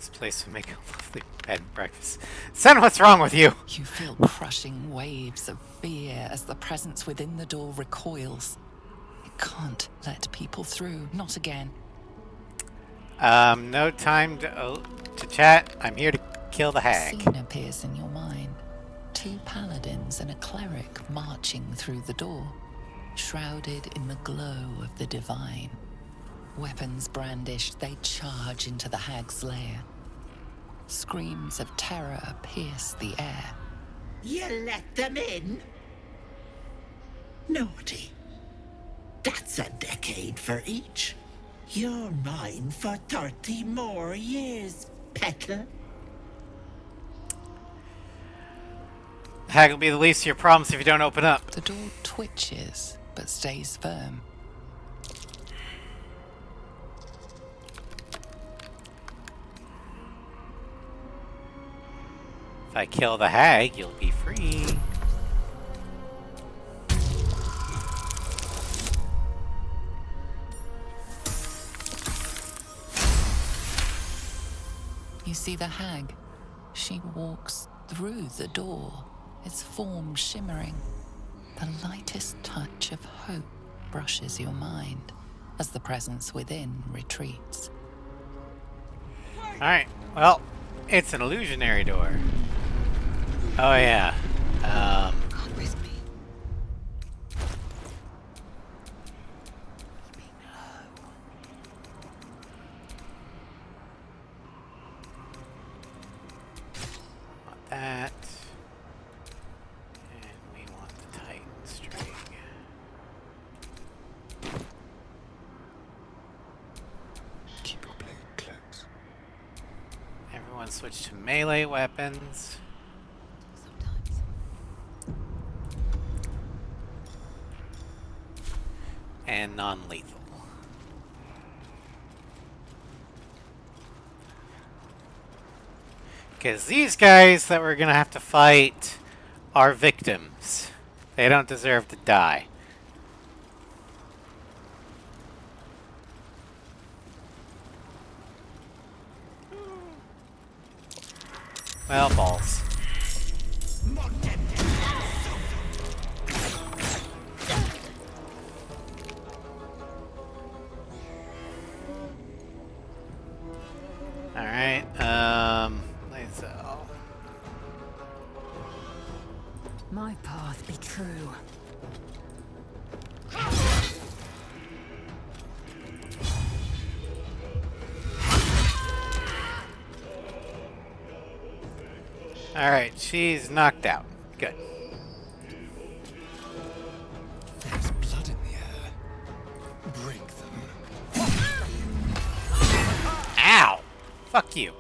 This place would make a lovely bed and breakfast. Son, what's wrong with you? You feel crushing waves of fear as the presence within the door recoils. It can't let people through, not again. No time to chat. I'm here to kill the A hag. scene appears in your mind. 2 paladins and a cleric marching through the door, shrouded in the glow of the divine. Weapons brandished, they charge into the hag's lair. Screams of terror pierce the air. You let them in? Naughty. That's a decade for each. You're mine for 30 more years, petal. The hag will be the least of your problems if you don't open up. The door twitches, but stays firm. If I kill the hag, you'll be free. You see the hag. She walks through the door, its form shimmering. The lightest touch of hope brushes your mind as the presence within retreats. Alright, well, it's an illusionary door. Oh yeah. Can't risk me. Keeping low. Want that. And we want the Titan string. Keep your blade close. Everyone switch to melee weapons. Sometimes. And non-lethal. Because these guys that we're gonna have to fight are victims. They don't deserve to die. Well, balls. Alright, Lae'zel. My path be true. Alright, she's knocked out. Good. There's blood in the air. Break them. Ow! Fuck you.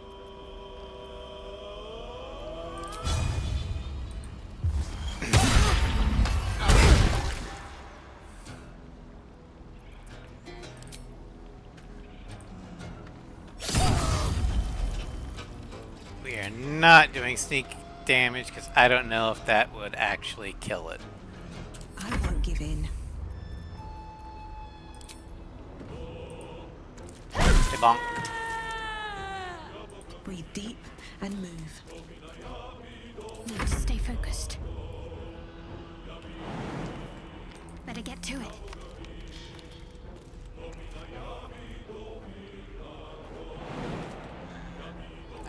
We are not doing sneak damage because I don't know if that would actually kill it. I won't give in. Hey, bonk. Breathe deep and move. Need to stay focused. Better get to it.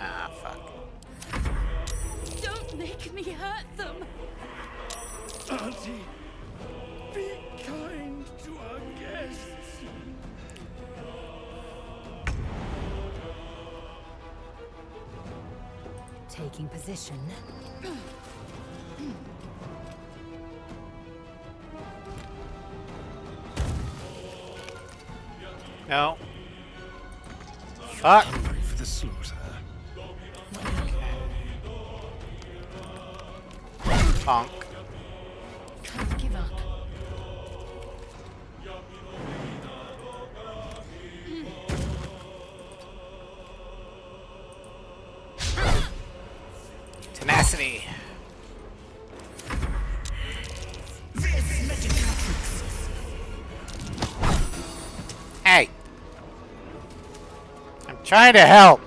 Ah, fuck. Don't make me hurt them. Auntie, be kind to our guests. Taking position. No. Fuck. Hungry for the slaughter. Bonk. Can't give up. Tenacity. Hey. I'm trying to help.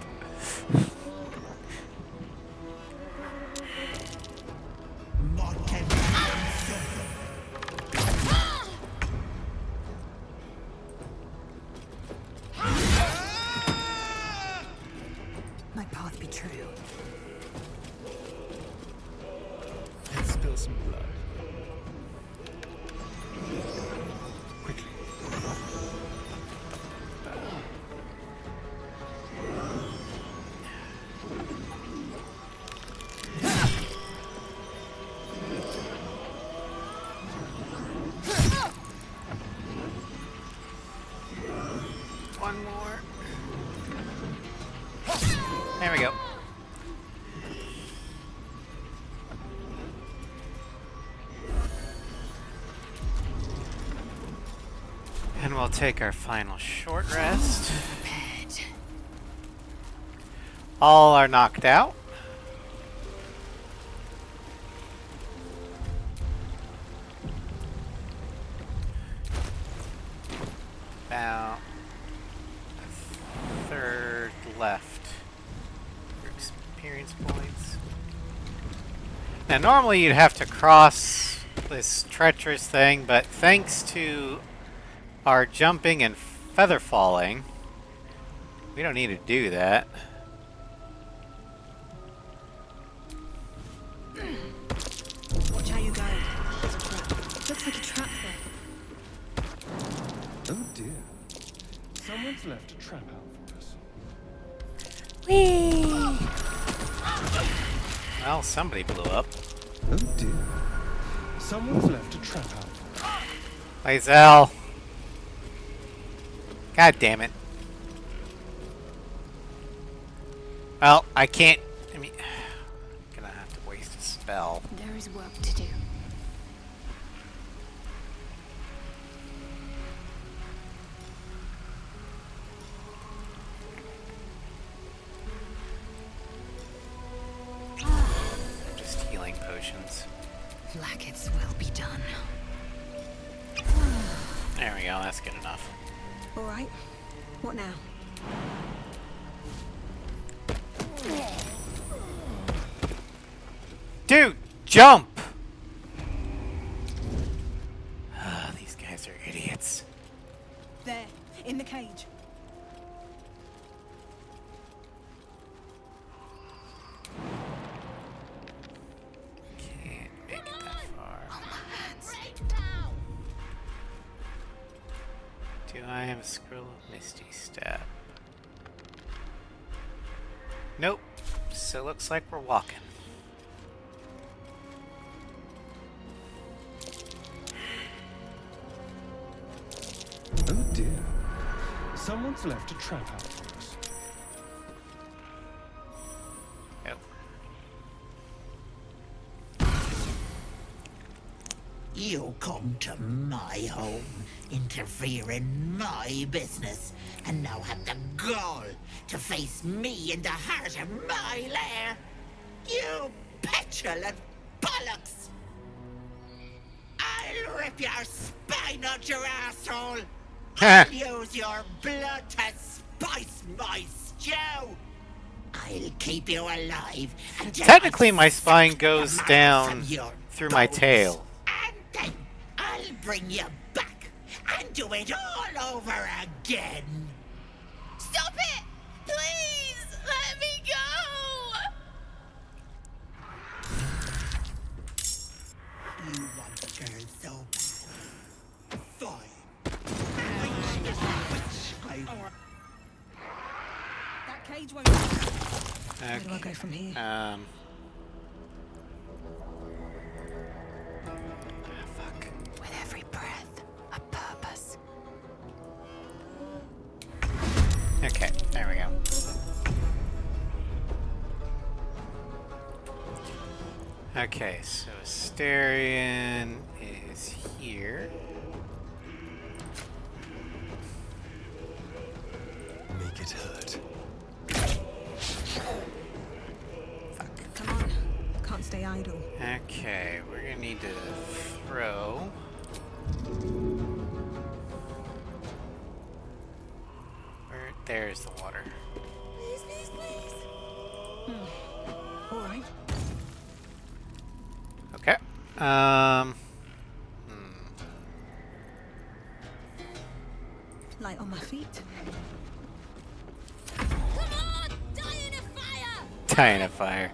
And we'll take our final short rest. Prepared. All are knocked out. About a third left for experience points. Now normally you'd have to cross this treacherous thing, but thanks to our jumping and feather falling, we don't need to do that. Watch how you go. There's a trap. Looks like a trap there. Oh dear. Someone's left a trap out for us. Well, somebody blew up. Oh dear. Someone's left a trap out for us. Lae'zel. God damn it. Well, I can't. I mean, gonna have to waste a spell. There is work to do. Just healing potions. Like will be done. There we go. That's good enough. All right. What now? Dude, jump! These guys are idiots. There, in the cage. Can't make it that far. Do I have a scroll of Misty Step? Nope. So it looks like we're walking. Oh dear. Someone's left a trap out for us. Nope. You come to my home, interfere in my business, and now have the gall to face me in the heart of my lair. You petulant bollocks! I'll rip your spine out your asshole! I'll use your blood to spice my stew! I'll keep you alive until Technically, I've my spine sucked goes the marrow down from your through my bones. tail. And then I'll bring you back and do it all over again. Stop it! Please! Let me go! You want the girl so bad. Fine. That cage won't. Where do I go from here? Fuck. With every breath, a purpose. Okay, there we go. Okay, so Asterion is here. Make it hurt. Come on. Can't stay idle. Okay, we're gonna need to throw. There's the water. Please, please, please. All right. Okay. Light on my feet. Come on! Die in a fire! Die in a fire.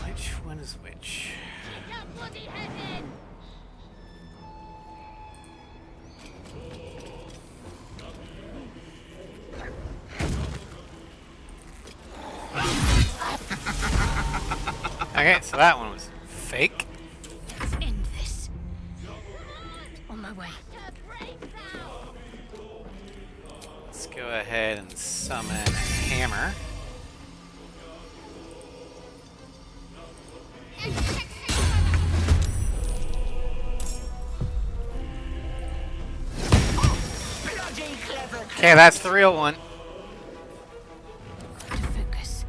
Which one is which? Get your bloody head in! Okay, so that one was fake. Let's end this. On my way. Let's go ahead and summon a hammer. clever Okay, that's the real one. Got to focus.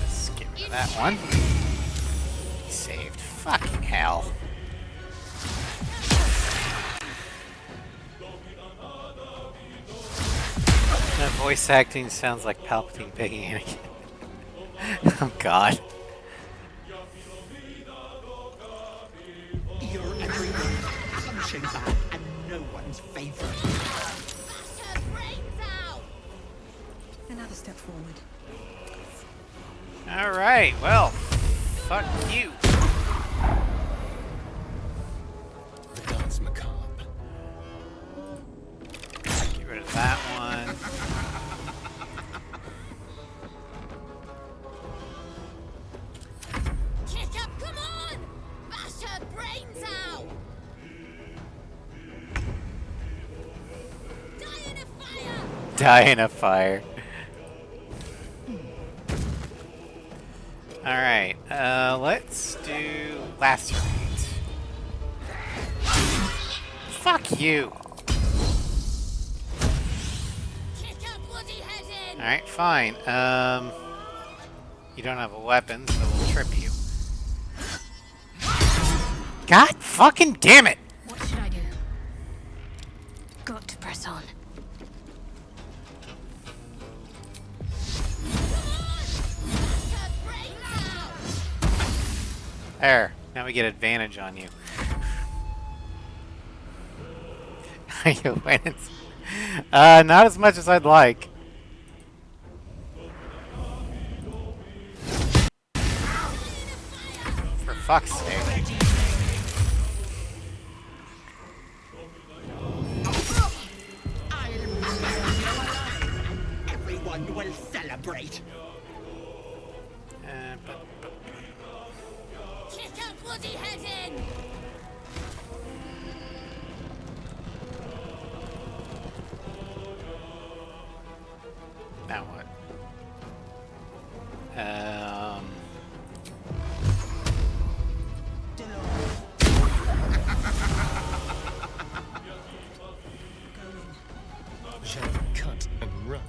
Let's get rid of that one. Saved. Fucking hell. That voice acting sounds like Palpatine picking Anakin. Oh god. You're everyone's punching bag and no one's favorite. Bash her brains out! Another step forward. Alright, well, fuck you. The dance macabre. Get rid of that one. Kick up, come on! Bash her brains out! Die in a fire! Die in a fire. Alright, let's do lacerate. Fuck you. Kick up, bloody head in! Alright, fine. You don't have a weapon, so we'll trip you. God fucking damn it! What should I do? Got to press on. There. Now we get advantage on you. You win. Not as much as I'd like. For fuck's sake. Everyone will celebrate. But Kick up, bloody head in! now what? Shall we cut and run?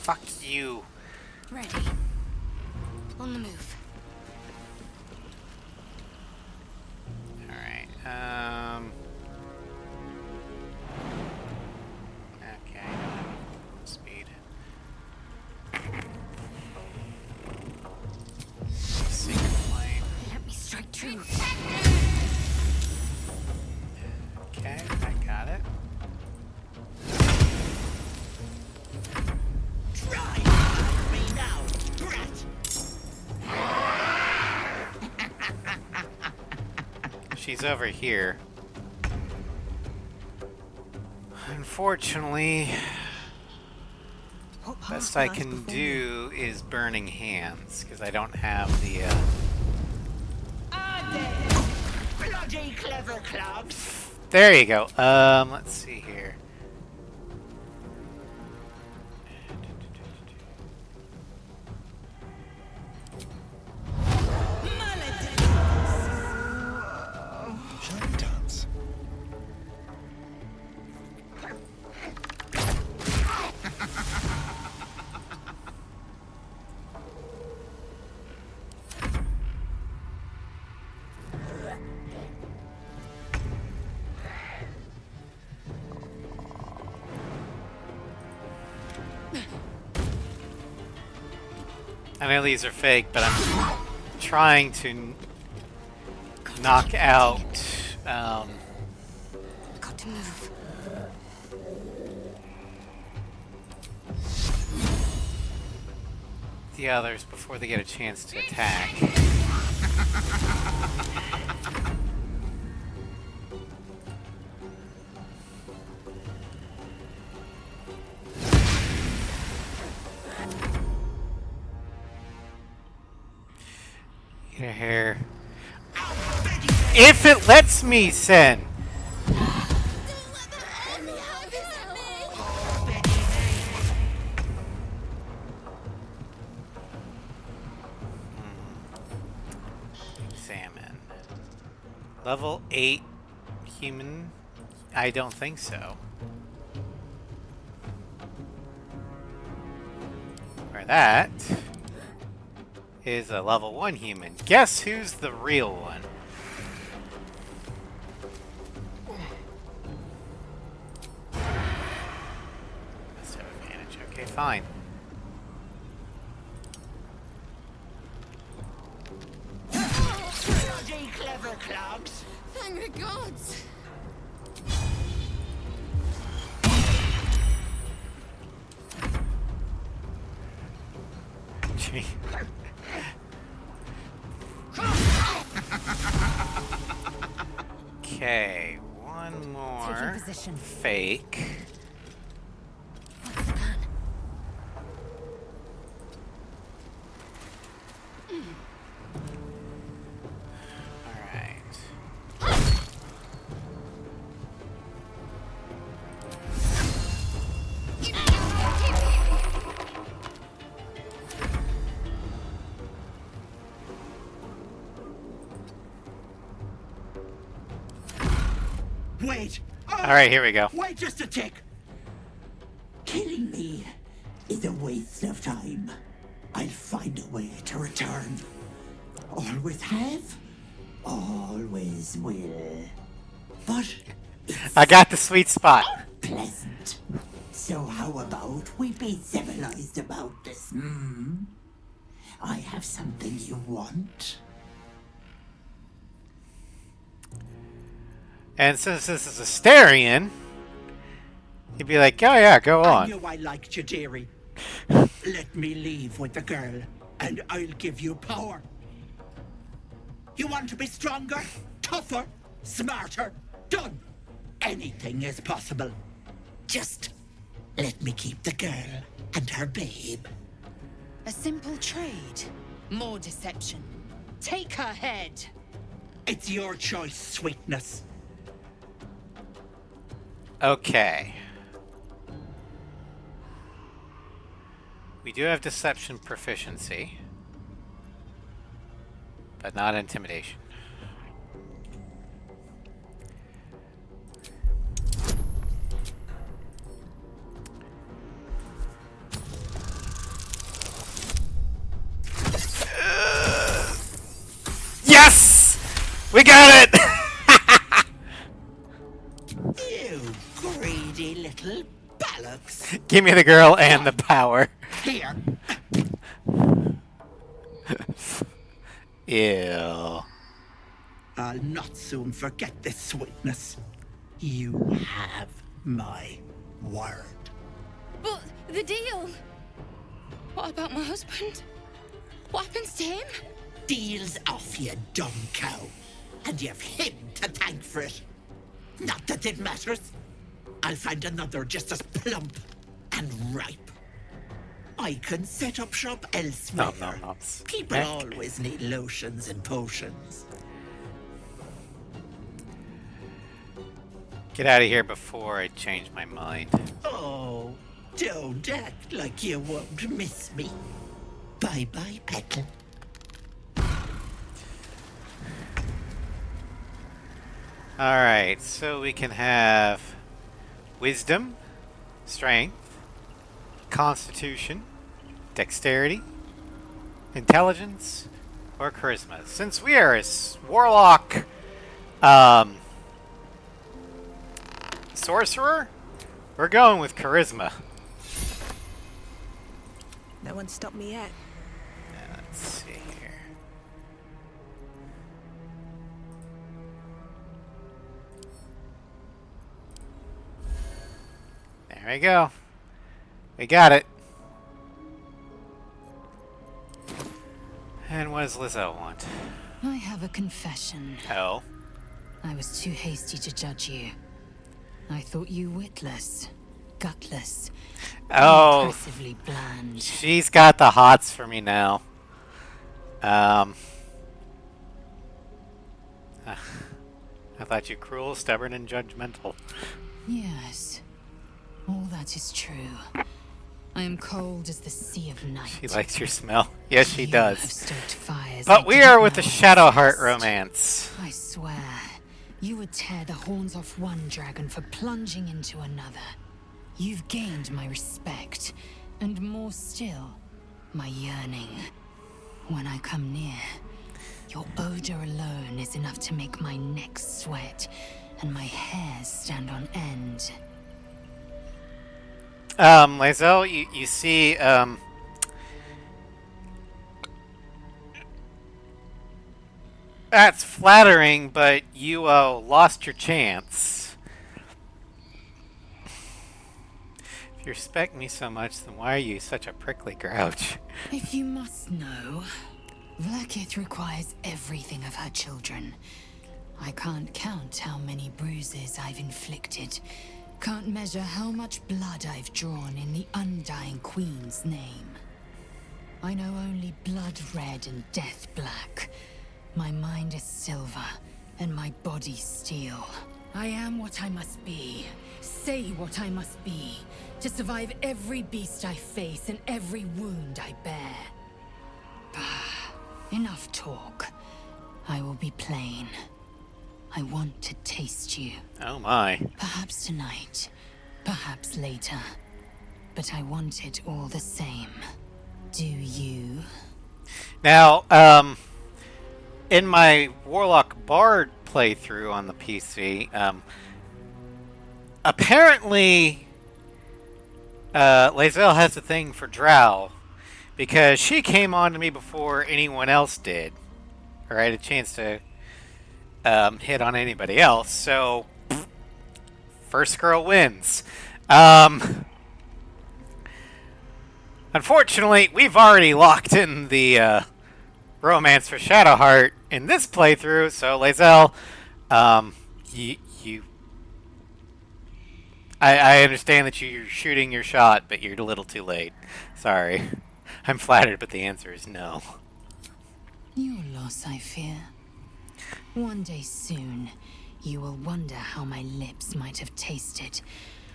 Fuck you. Ready. On the move. Alright, okay, speed. Secret plane. Let me strike true. Okay, I got it. Try me now, brat. She's over here. Unfortunately, What best path I lies can before me? do is burning hands, because I don't have the, Bloody clever clubs. There you go. Let's see here. Shall we dance? I know these are fake, but I'm trying to knock out, Got to move. the others before they get a chance to attack. here. If it lets me send. Examine. Level 8 human? I don't think so. Or that is a level 1 human. Guess who's the real one? Must have advantage. Okay, fine. Bloody clever clogs. Thank the gods! Gee. Okay, one more Taking position. fake. What's the plan? Alright. Wait! Oh, Alright, here we go. wait just a tick! Killing me is a waste of time. I'll find a way to return. Always have, always will. But it's I got the sweet spot. pleasant. So how about we be civilized about this, hmm? I have something you want. And since this is a Starion, he'd be like, oh yeah, go I on. knew I liked you, dearie. Let me leave with the girl, and I'll give you power. You want to be stronger, tougher, smarter? Done. Anything is possible. Just let me keep the girl and her babe. A simple trade. More deception. Take her head. It's your choice, sweetness. Okay. We do have deception proficiency, but not intimidation. Yes! We got it! You greedy little bollocks. Give me the girl and the power. Here. Ew. I'll not soon forget this sweetness. You have my word. But the deal. What about my husband? What happens to him? Deal's off, you dumb cow. And you've him to thank for it. Not that it matters. I'll find another just as plump and ripe. I can set up shop elsewhere. Nom, nom, noms. People always need lotions and potions. Get out of here before I change my mind. Oh, don't act like you won't miss me. Bye-bye, Petal. Alright, so we can have wisdom, strength, constitution, dexterity, intelligence, or charisma. Since we are a warlock sorcerer, we're going with charisma. No one stopped me yet. Let's see here. There we go. We got it. And what does Lizzo want? I have a confession. Oh. I was too hasty to judge you. I thought you witless, gutless, Oh. impressively bland. She's got the hots for me now. I thought you cruel, stubborn, and judgmental. Yes, all that is true. I am cold as the sea of night. She likes your smell. Yes, she You does. have stoked fires But I we didn't are with the know Shadowheart exist. romance. I swear, you would tear the horns off one dragon for plunging into another. You've gained my respect, and more still, my yearning. When I come near, your odor alone is enough to make my neck sweat and my hairs stand on end. Lae'zel, you see, that's flattering, but you, lost your chance. If you respect me so much, then why are you such a prickly grouch? If you must know, Vlaakith requires everything of her children. I can't count how many bruises I've inflicted. Can't measure how much blood I've drawn in the undying Queen's name. I know only blood red and death black. My mind is silver, and my body steel. I am what I must be, say what I must be, to survive every beast I face and every wound I bear. Enough talk. I will be plain. I want to taste you. Oh my. Perhaps tonight, perhaps later. But I want it all the same. Do you? Now, in my Warlock Bard playthrough on the PC, apparently, Lae'zel has a thing for Drow, because she came on to me before anyone else did, or I had a chance to hit on anybody else. So, first girl wins. Unfortunately, we've already locked in the romance for Shadowheart in this playthrough, so Lae'zel, I understand that you're shooting your shot, but you're a little too late. Sorry. I'm flattered, but the answer is no. Your loss, I fear. One day soon, you will wonder how my lips might have tasted,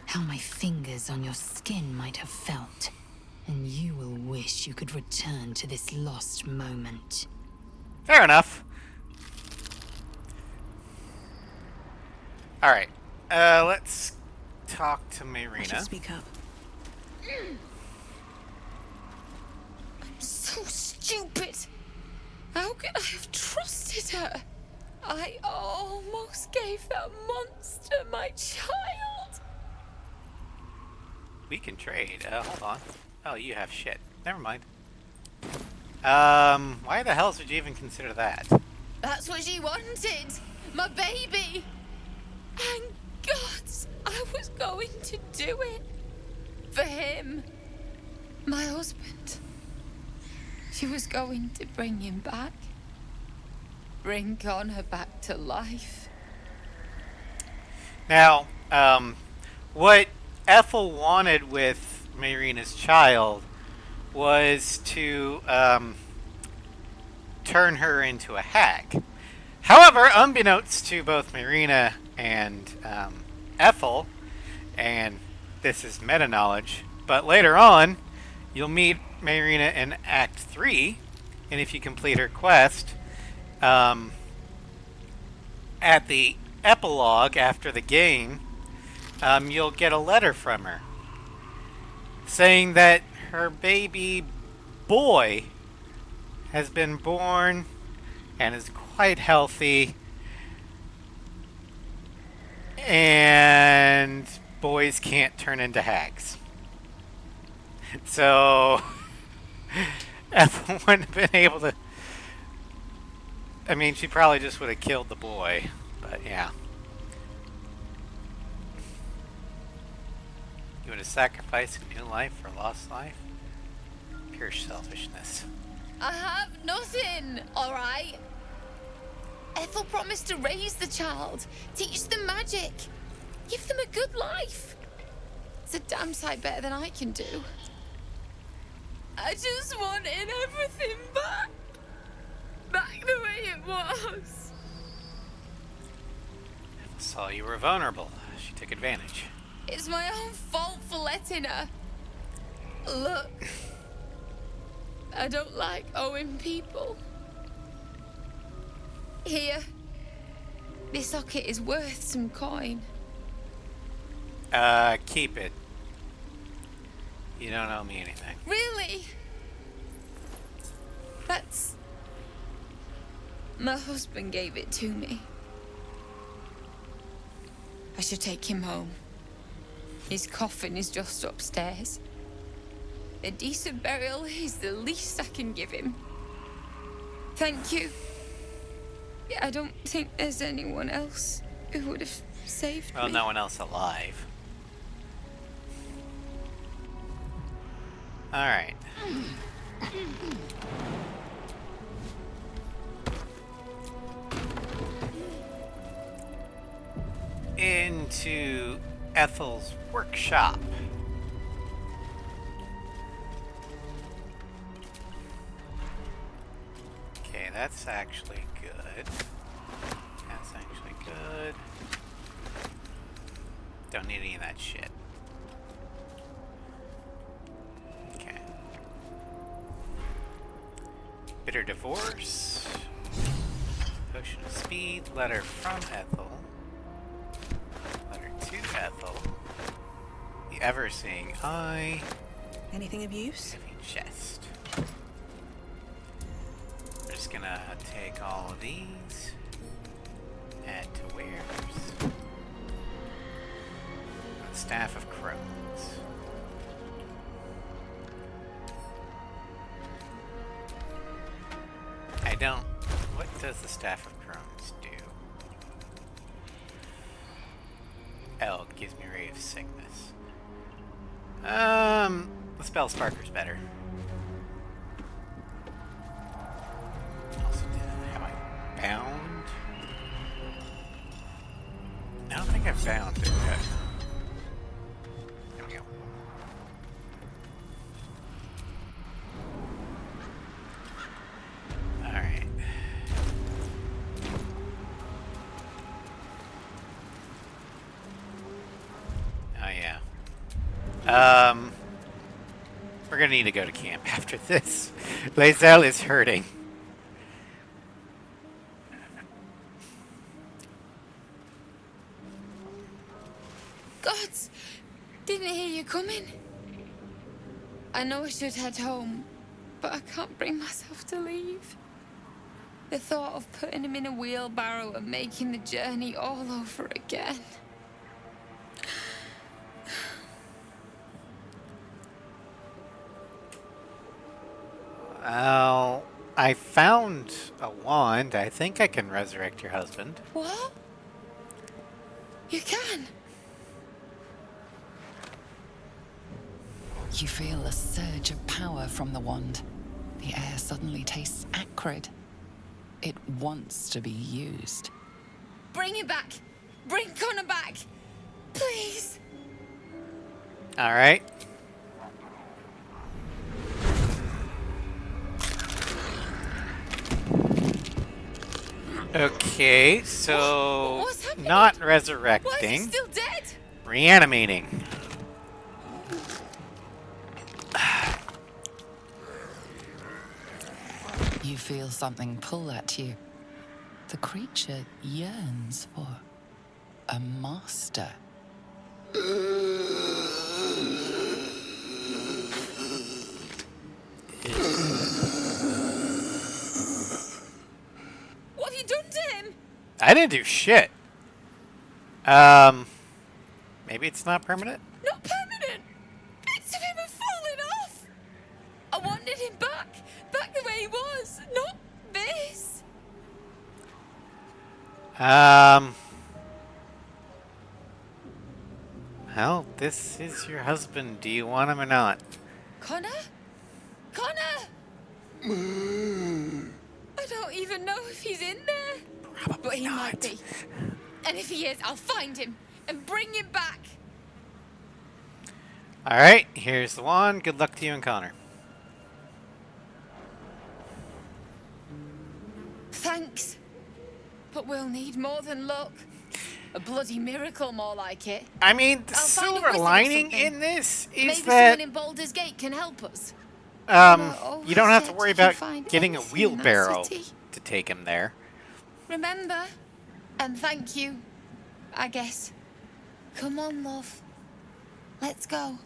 how my fingers on your skin might have felt, and you will wish you could return to this lost moment. Fair enough. Alright. Let's talk to Marina. Speak up. I'm so stupid. How could I have trusted her? I almost gave that monster my child. We can trade. Hold on. Oh, you have shit. Never mind. Why the hell would you even consider that? That's what she wanted. My baby. And gods, I was going to do it. For him. My husband. She was going to bring him back. Bring Connor back to life. Now, what Ethel wanted with Marina's child was to turn her into a hag. However, unbeknownst to both Marina and Ethel, and this is meta knowledge, but later on, you'll meet Marina in Act 3, and if you complete her quest, at the epilogue after the game, you'll get a letter from her saying that her baby boy has been born and is quite healthy, and boys can't turn into hags. So Ethel wouldn't have been able to. I mean, she probably just would have killed the boy, but yeah. You would have sacrificed a new life for a lost life? Pure selfishness. I have nothing, alright? Ethel promised to raise the child, teach them magic, give them a good life. It's a damn sight better than I can do. I just wanted everything back. Back the way it was. Saw you were vulnerable. She took advantage. It's my own fault for letting her. Look, I don't like owing people. Here, this socket is worth some coin. Keep it. You don't owe me anything. Really? That's... My husband gave it to me. I should take him home. His coffin is just upstairs. A decent burial is the least I can give him. Thank you. I don't think there's anyone else who would have saved me. Well, no one else alive. Alright. Into Ethel's workshop. Okay, that's actually good. That's actually good. Don't need any of that shit. Okay. Bitter divorce. Potion of speed. Letter from Ethel. Letter to Ethel. The ever-seeing eye. Anything of use? Heavy chest. We're just gonna take all of these. Add to wares. The Staff of Crones. I don't... What does the Staff of Crones do? Oh, it gives me Ray of Sickness. The Spell Sparker's better. Also, have I bound? I don't think I've bound it yet. There we go. Alright. Oh yeah. We're gonna need to go to camp after this. Lae'zel is hurting. Gods! Didn't hear you coming. I know I should head home, but I can't bring myself to leave. The thought of putting him in a wheelbarrow and making the journey all over again. Well, I found a wand. I think I can resurrect your husband. What? You can? You feel a surge of power from the wand. The air suddenly tastes acrid. It wants to be used. Bring him back! Bring Connor back! Please! Alright. Okay, so What's happening? not Why is he resurrecting, still dead? reanimating. You feel something pull at you. The creature yearns for a master. What have you done to him? I didn't do shit. Maybe it's not permanent? Not permanent! Bits of him have fallen off! I wanted him back! Back the way he was! Not this! Well, this is your husband. Do you want him or not? Connor? Connor! I don't even know if he's in there. Probably But he not. might be. And if he is, I'll find him and bring him back. Alright, here's the wand. Good luck to you and Connor. Thanks. But we'll need more than luck. A bloody miracle, more like it. I mean, the I'll find a silver wizard or lining something. in this is Maybe that someone in Baldur's Gate can help us. you don't have to worry about Find getting a anything in that wheelbarrow city. to take him there. Remember, and thank you, I guess. Come on, love. Let's go.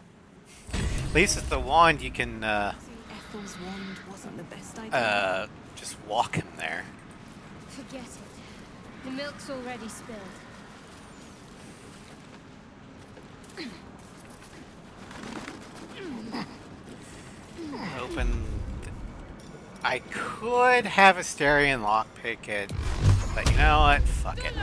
At least with the wand, you can Ethel's wand wasn't the best idea. just walk him there. Forget it. The milk's already spilled. Open. I could have Asterion lockpick it, but you know what? Fuck it.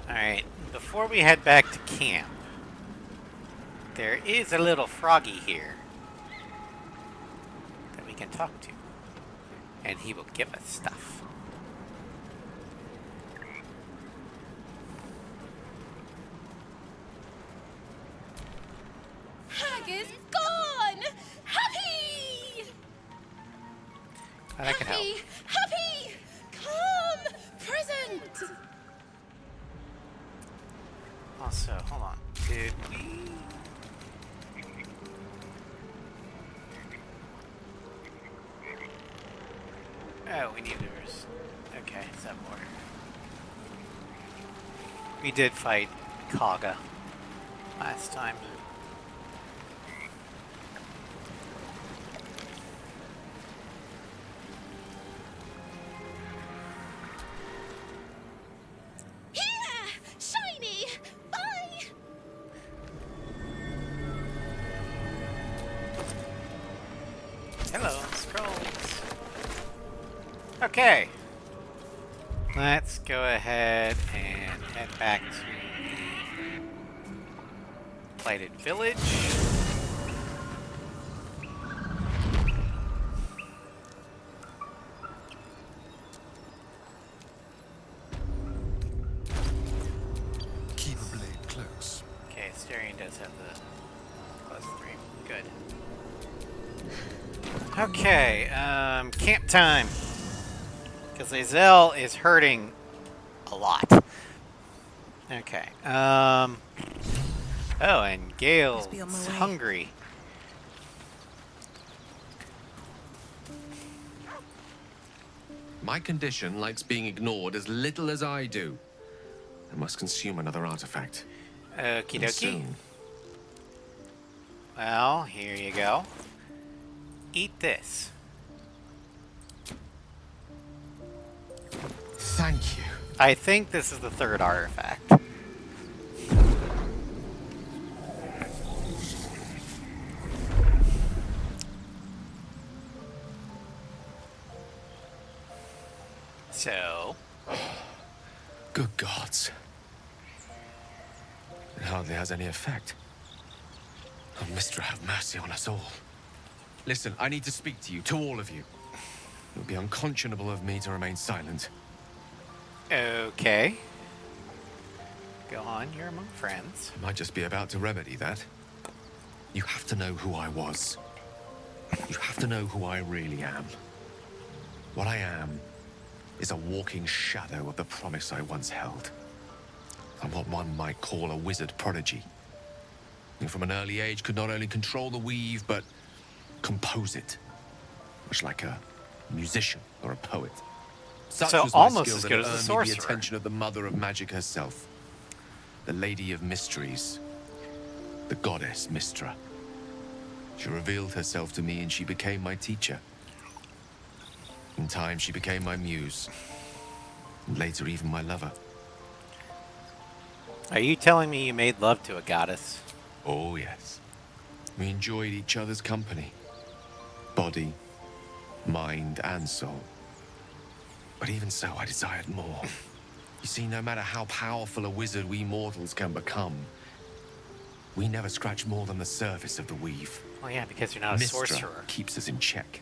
Alright, before we head back to camp, there is a little froggy here that we can talk to, and he will give us stuff. Hag is gone! Happy! Oh, that can help. Happy! Happy! Come! Present! Also, hold on. Did we... Oh, we need to... Okay, it's up more. We did fight Kaga last time. Here! Shiny! Bye! Hello, scrolls. Okay. Let's go ahead and head back to the Blighted Village. Keep a blade close. Okay, Asterion does have the +3. Good. Okay, camp time. Because Azel is hurting a lot. Okay, oh, and Gale's be on my way. hungry. My condition likes being ignored as little as I do. I must consume another artifact. Okie And dokie. soon. Well, here you go. Eat this. Thank you. I think this is the third artifact. So, Good gods. It hardly has any effect. Oh, Mistra, have mercy on us all. Listen, I need to speak to you, to all of you. It would be unconscionable of me to remain silent. okay. Go on, you're among friends. I might just be about to remedy that. You have to know who I was. You have to know who I really am. What I am is a walking shadow of the promise I once held. I'm what one might call a wizard prodigy. And from an early age could not only control the weave, but compose it. Much like a musician or a poet. Such So was my almost skill as that good it as a earned me sorcerer. the attention of the mother of magic herself. The Lady of Mysteries. The goddess Mistra. She revealed herself to me and she became my teacher. In time, she became my muse. And later, even my lover. Are you telling me you made love to a goddess? Oh, yes. We enjoyed each other's company. Body, mind, and soul. But even so, I desired more. You see, no matter how powerful a wizard we mortals can become, we never scratch more than the surface of the weave. Well, yeah, because you're not a Mistra sorcerer. keeps us in check.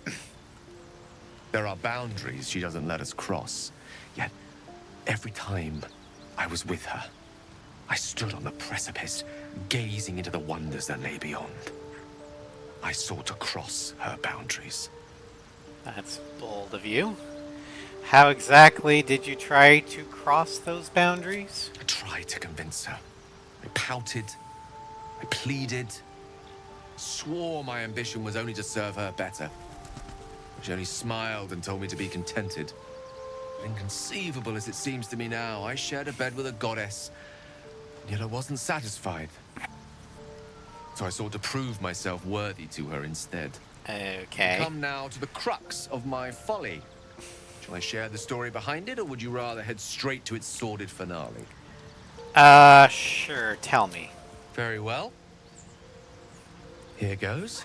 There are boundaries she doesn't let us cross. Yet, every time I was with her, I stood on the precipice, gazing into the wonders that lay beyond. I sought to cross her boundaries. That's bold of you. How exactly did you try to cross those boundaries? I tried to convince her. I pouted. I pleaded. Swore my ambition was only to serve her better. She only smiled and told me to be contented. Inconceivable as it seems to me now, I shared a bed with a goddess, yet I wasn't satisfied. So I sought to prove myself worthy to her instead. Okay. Come now to the crux of my folly. Shall I share the story behind it, or would you rather head straight to its sordid finale? Sure, tell me. Very well. Here goes.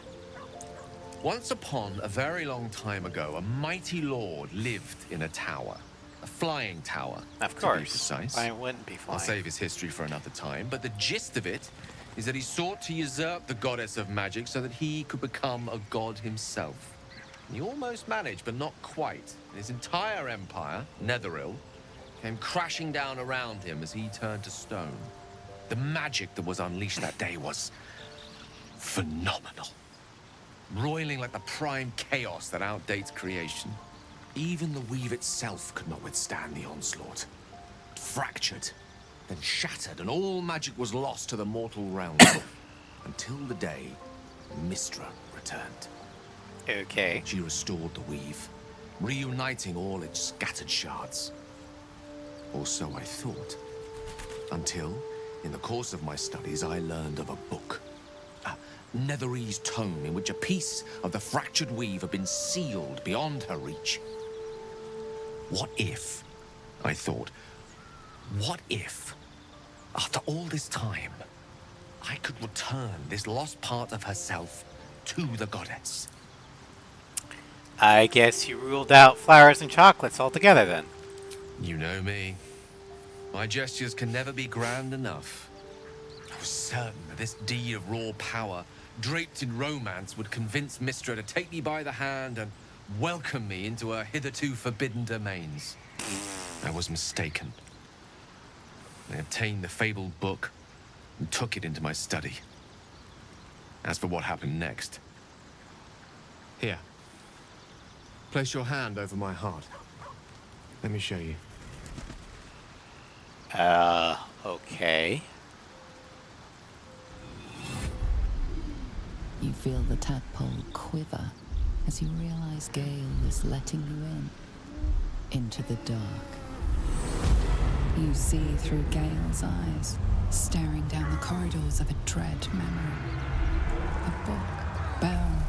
Once upon a very long time ago, a mighty lord lived in a tower. A flying tower, Of to course. be precise. I wouldn't be flying. I'll save his history for another time, but the gist of it is that he sought to usurp the goddess of magic so that he could become a god himself. He almost managed, but not quite. His entire empire, Netheril, came crashing down around him as he turned to stone. The magic that was unleashed that day was phenomenal. Roiling like the prime chaos that outdates creation. Even the weave itself could not withstand the onslaught. It fractured, then shattered, and all magic was lost to the mortal realm. Until the day Mistra returned. Okay. She restored the weave, reuniting all its scattered shards. Or so I thought. Until, in the course of my studies, I learned of a book. A Netherese tome in which a piece of the fractured weave had been sealed beyond her reach. What if, I thought, what if, after all this time, I could return this lost part of herself to the goddess? I guess you ruled out flowers and chocolates altogether then. You know me. My gestures can never be grand enough. I was certain that this deed of raw power, draped in romance, would convince Mistra to take me by the hand and welcome me into her hitherto forbidden domains. I was mistaken. I obtained the fabled book and took it into my study. As for what happened next... Here. Place your hand over my heart. Let me show you. Okay. You feel the tadpole quiver as you realize Gale is letting you into the dark. You see through Gale's eyes, staring down the corridors of a dread memory. A book bound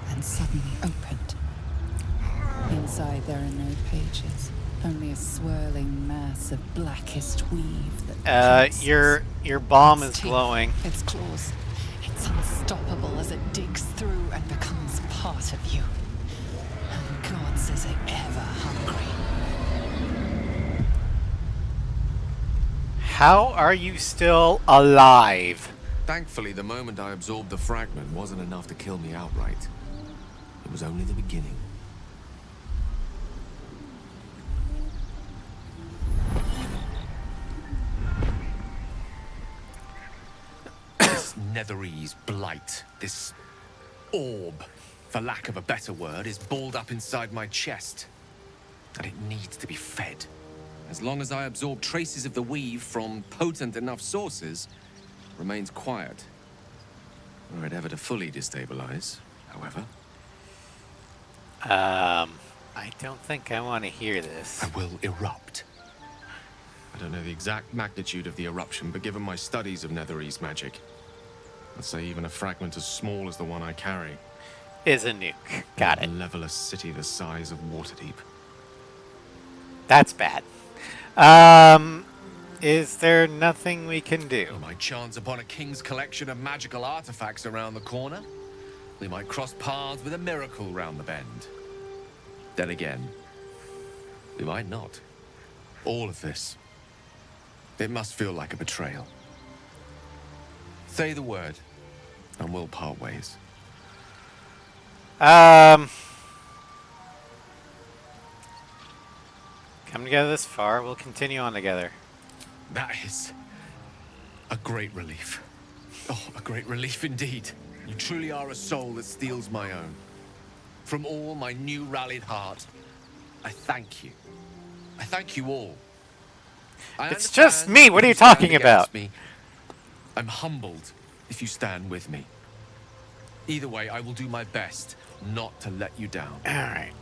and suddenly opened. Inside there are no pages, only a swirling mass of blackest weave that pulses. Your bomb Its is teeth, glowing. Its claws. It's unstoppable as it digs through and becomes part of you. And gods, is it ever hungry. How are you still alive? Thankfully, the moment I absorbed the fragment wasn't enough to kill me outright. It was only the beginning. This Netherese blight, this orb, for lack of a better word, is balled up inside my chest. And it needs to be fed. As long as I absorb traces of the weave from potent enough sources, it remains quiet. Were it ever to fully destabilize, however. I don't think I want to hear this. I will erupt. I don't know the exact magnitude of the eruption, but given my studies of Netherese magic, I'd say even a fragment as small as the one I carry Is a nuke. Got it. will level a city the size of Waterdeep. That's bad. Is there nothing we can do? We might chance upon a king's collection of magical artifacts around the corner. We might cross paths with a miracle round the bend. Then again, we might not. All of this, it must feel like a betrayal. Say the word, and we'll part ways. Come together this far, we'll continue on together. That is A great relief. Oh, a great relief indeed. You truly are a soul that steals my own. From all my new rallied heart, I thank you. I thank you all. I It's just me. What are you talking about? Me. I'm humbled if you stand with me. Either way, I will do my best not to let you down. All right.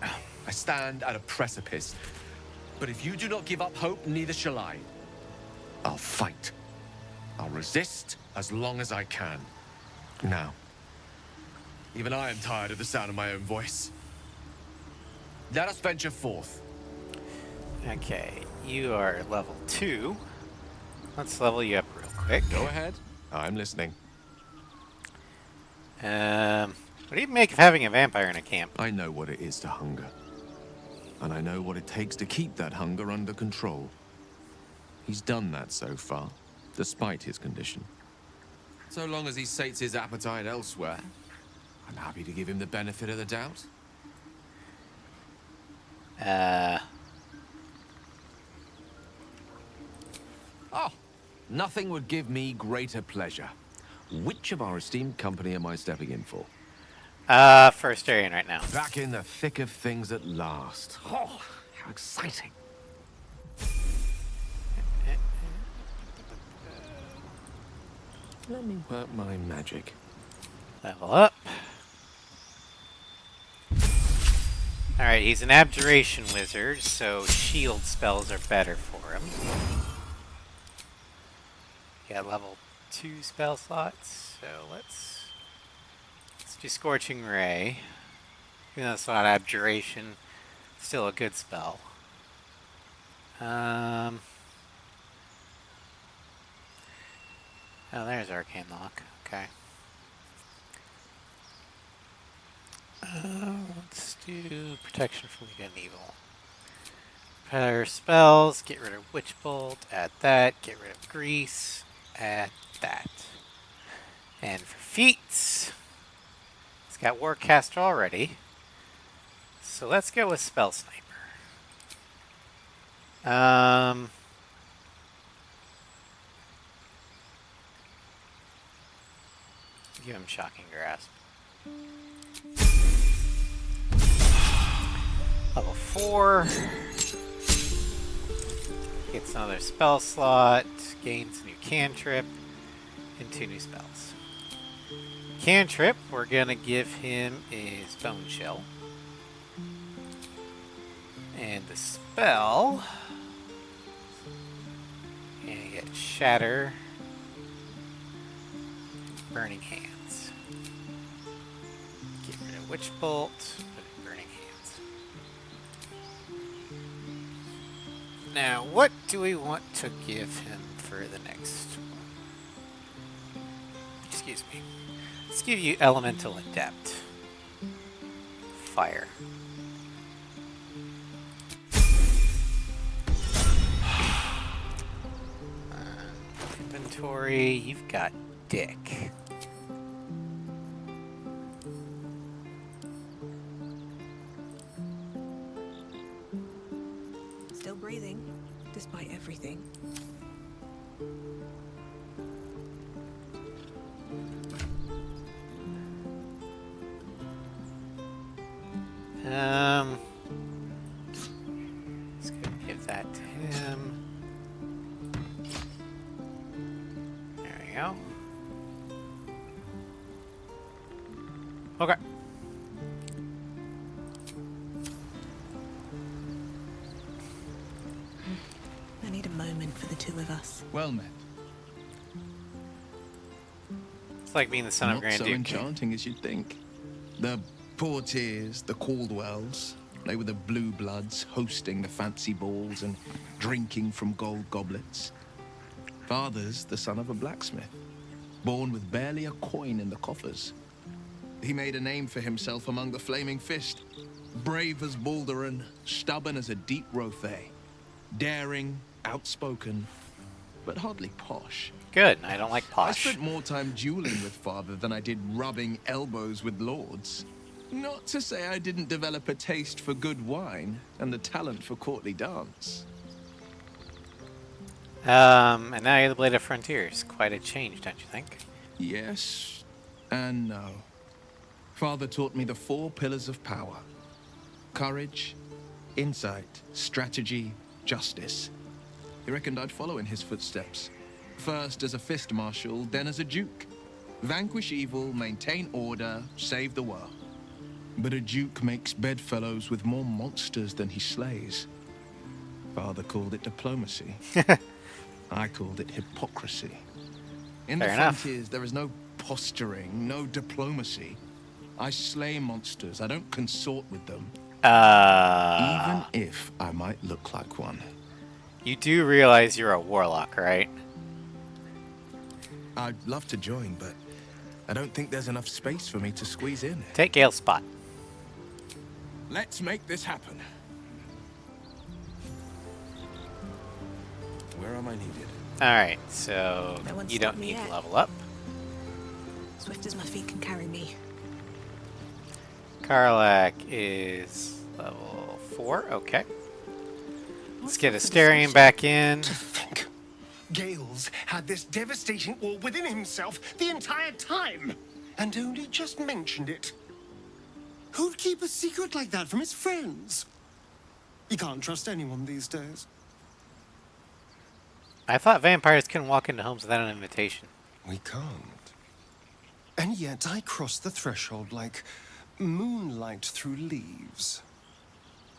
I stand at a precipice, but if you do not give up hope, neither shall I. I'll fight. I'll resist as long as I can. Now, even I am tired of the sound of my own voice. Let us venture forth. Okay, you are level 2. Let's level you up real quick. Go ahead. I'm listening. What do you make of having a vampire in a camp? I know what it is to hunger. And I know what it takes to keep that hunger under control. He's done that so far, despite his condition. So long as he sates his appetite elsewhere, I'm happy to give him the benefit of the doubt. Oh, nothing would give me greater pleasure. Which of our esteemed company am I stepping in for? First Arian right now. Back in the thick of things at last. Oh, how exciting. Let me work my magic. Level up. Alright, he's an abjuration wizard, so shield spells are better for him. Got level 2 spell slots, so let's do Scorching Ray. Even though it's not abjuration, still a good spell. Oh, there's Arcane Lock. Okay. Let's do Protection from Good and Evil. Prepare spells, get rid of Witch Bolt, add that, get rid of Grease, add that. And for feats, it's got Warcaster already. So let's go with Spell Sniper. Give him Shocking Grasp. Level 4. Gets another spell slot. Gains a new cantrip. And 2 new spells. Cantrip, we're going to give him is Bone Chill. And the spell, you're going to get Shatter. Burning Hands. Get rid of Witch Bolt, put in Burning Hands. Now, what do we want to give him for the next one? Excuse me. Let's give you Elemental Adept. Fire. Inventory, you've got Dick. Still breathing, despite everything. Let's go give that to him. There we go. Okay. I need a moment for the two of us. Well met. It's like being the son of Not Grand so Duke. enchanting as you'd think. The Portiers, the Caldwells, they were the blue bloods hosting the fancy balls and drinking from gold goblets. Father's the son of a blacksmith, born with barely a coin in the coffers. He made a name for himself among the Flaming Fist. Brave as Baldur and stubborn as a deep Rothay. Daring, outspoken, but hardly posh. Good, I don't like I posh. spent more time dueling with father than I did rubbing elbows with lords. Not to say I didn't develop a taste for good wine and the talent for courtly dance. And now you're the Blade of Frontiers. Quite a change, don't you think? Yes and no. Father taught me the 4 pillars of power: courage, insight, strategy, justice. He reckoned I'd follow in his footsteps. First as a fist marshal, then as a duke. Vanquish evil, maintain order, save the world. But a duke makes bedfellows with more monsters than he slays. Father called it diplomacy. I called it hypocrisy. In Fair the enough. Frontiers, there is no posturing, no diplomacy. I slay monsters. I don't consort with them. Even if I might look like one. You do realize you're a warlock, right? I'd love to join, but I don't think there's enough space for me to squeeze in. Take Gale's spot. Let's make this happen. Where am I needed? Alright, so No one you stopped don't me need to yet. level up. Swift as my feet can carry me. Karlak is level 4, okay. Let's What's get up for Asterion discussion? back in. To think, Gales had this devastating war within himself the entire time, and only just mentioned it. Who'd keep a secret like that from his friends? You can't trust anyone these days. I thought vampires couldn't walk into homes without an invitation. We can't. And yet I crossed the threshold like moonlight through leaves.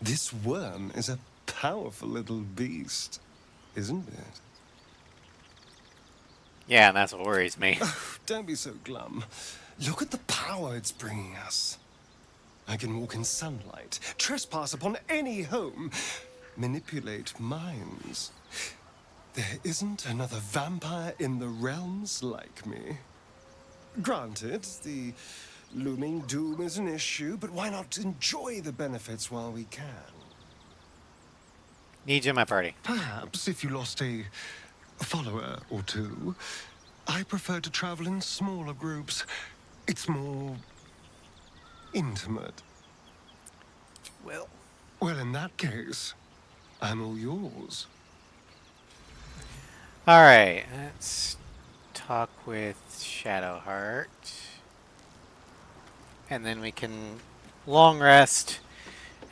This worm is a powerful little beast, isn't it? Yeah, and that's what worries me. Don't be so glum. Look at the power it's bringing us. I can walk in sunlight, trespass upon any home, manipulate minds. There isn't another vampire in the realms like me. Granted, the looming doom is an issue, but why not enjoy the benefits while we can? Need you in my party. Perhaps if you lost a follower or two, I prefer to travel in smaller groups. It's more intimate. Well, in that case, I'm all yours. Alright, let's talk with Shadowheart. And then we can long rest,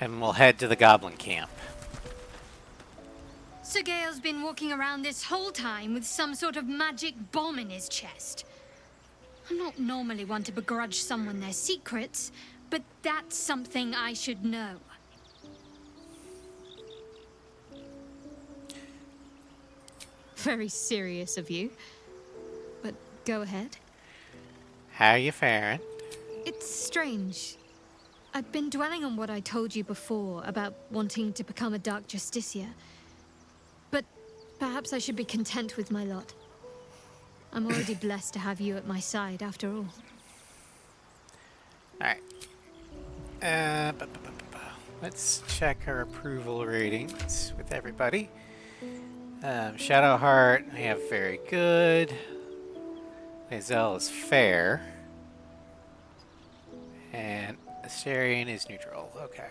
and we'll head to the goblin camp. Sir Gale's been walking around this whole time with some sort of magic bomb in his chest. I'm not normally one to begrudge someone their secrets, but that's something I should know. Very serious of you. But go ahead. How you faring? It's strange. I've been dwelling on what I told you before about wanting to become a Dark Justicia. But perhaps I should be content with my lot. I'm already blessed to have you at my side, after all. Alright. Let's check our approval ratings with everybody. Shadowheart, we have very good. Lae'zel is fair. And Asterion is neutral. Okay.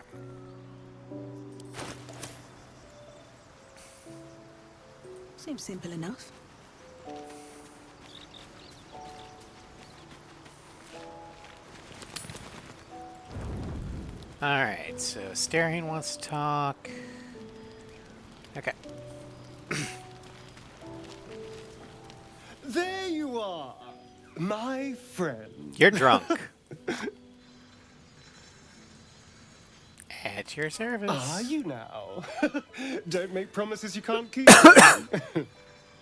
Seems simple enough. Alright, so Asterion wants to talk. Okay. There you are, my friend. You're drunk. At your service. Are you now? Don't make promises you can't keep.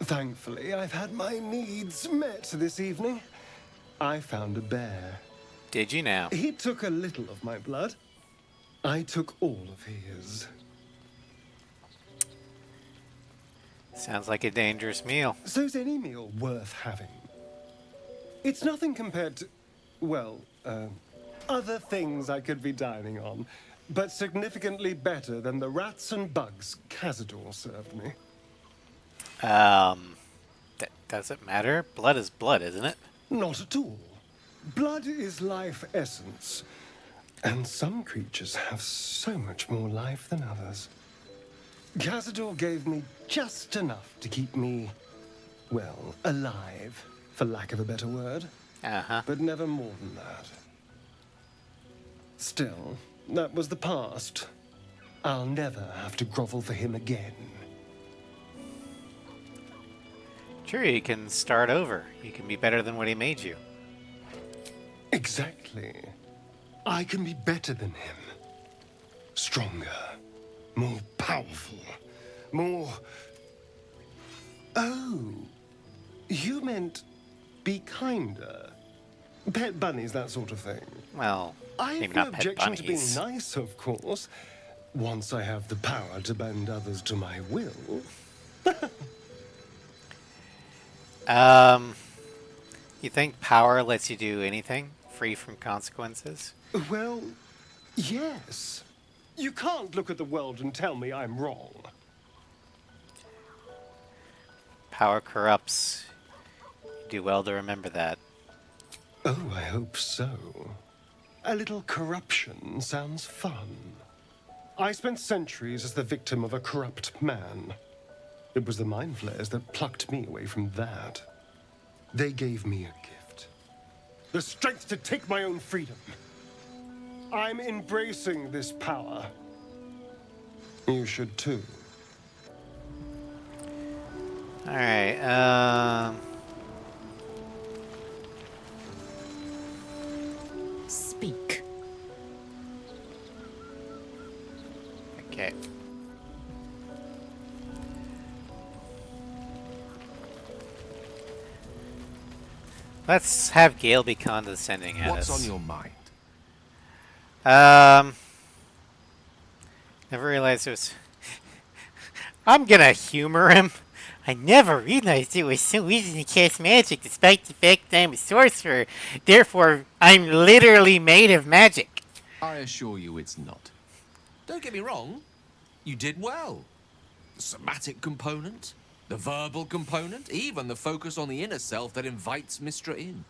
Thankfully, I've had my needs met this evening. I found a bear. Did you now? He took a little of my blood. I took all of his. Sounds like a dangerous meal. So's any meal worth having. It's nothing compared to, well, other things I could be dining on, but significantly better than the rats and bugs Cazador served me. That doesn't matter. Blood is blood, isn't it? Not at all. Blood is life essence, and some creatures have so much more life than others. Cazador gave me just enough to keep me, well, alive, for lack of a better word. Uh-huh. But never more than that. Still, that was the past. I'll never have to grovel for him again. True, you can start over. You can be better than what he made you. Exactly. I can be better than him. Stronger. More powerful. More... Oh. You meant be kinder. Pet bunnies, that sort of thing. Well, I maybe have no not pet objection to being bunnies. nice, of course. Once I have the power to bend others to my will. You think power lets you do anything, free from consequences? Well, yes. You can't look at the world and tell me I'm wrong. Power corrupts. You do well to remember that. Oh, I hope so. A little corruption sounds fun. I spent centuries as the victim of a corrupt man. It was the mind flayers that plucked me away from that. They gave me a gift. The strength to take my own freedom. I'm embracing this power. You should too. Alright, Speak. okay. Let's have Gale be condescending at us. What's on your mind? Never realized it was... I'm gonna humor him. I never realized it was so easy to cast magic despite the fact I'm a sorcerer. Therefore, I'm literally made of magic. I assure you it's not. Don't get me wrong. You did well. The somatic component, the verbal component, even the focus on the inner self that invites Mistra in.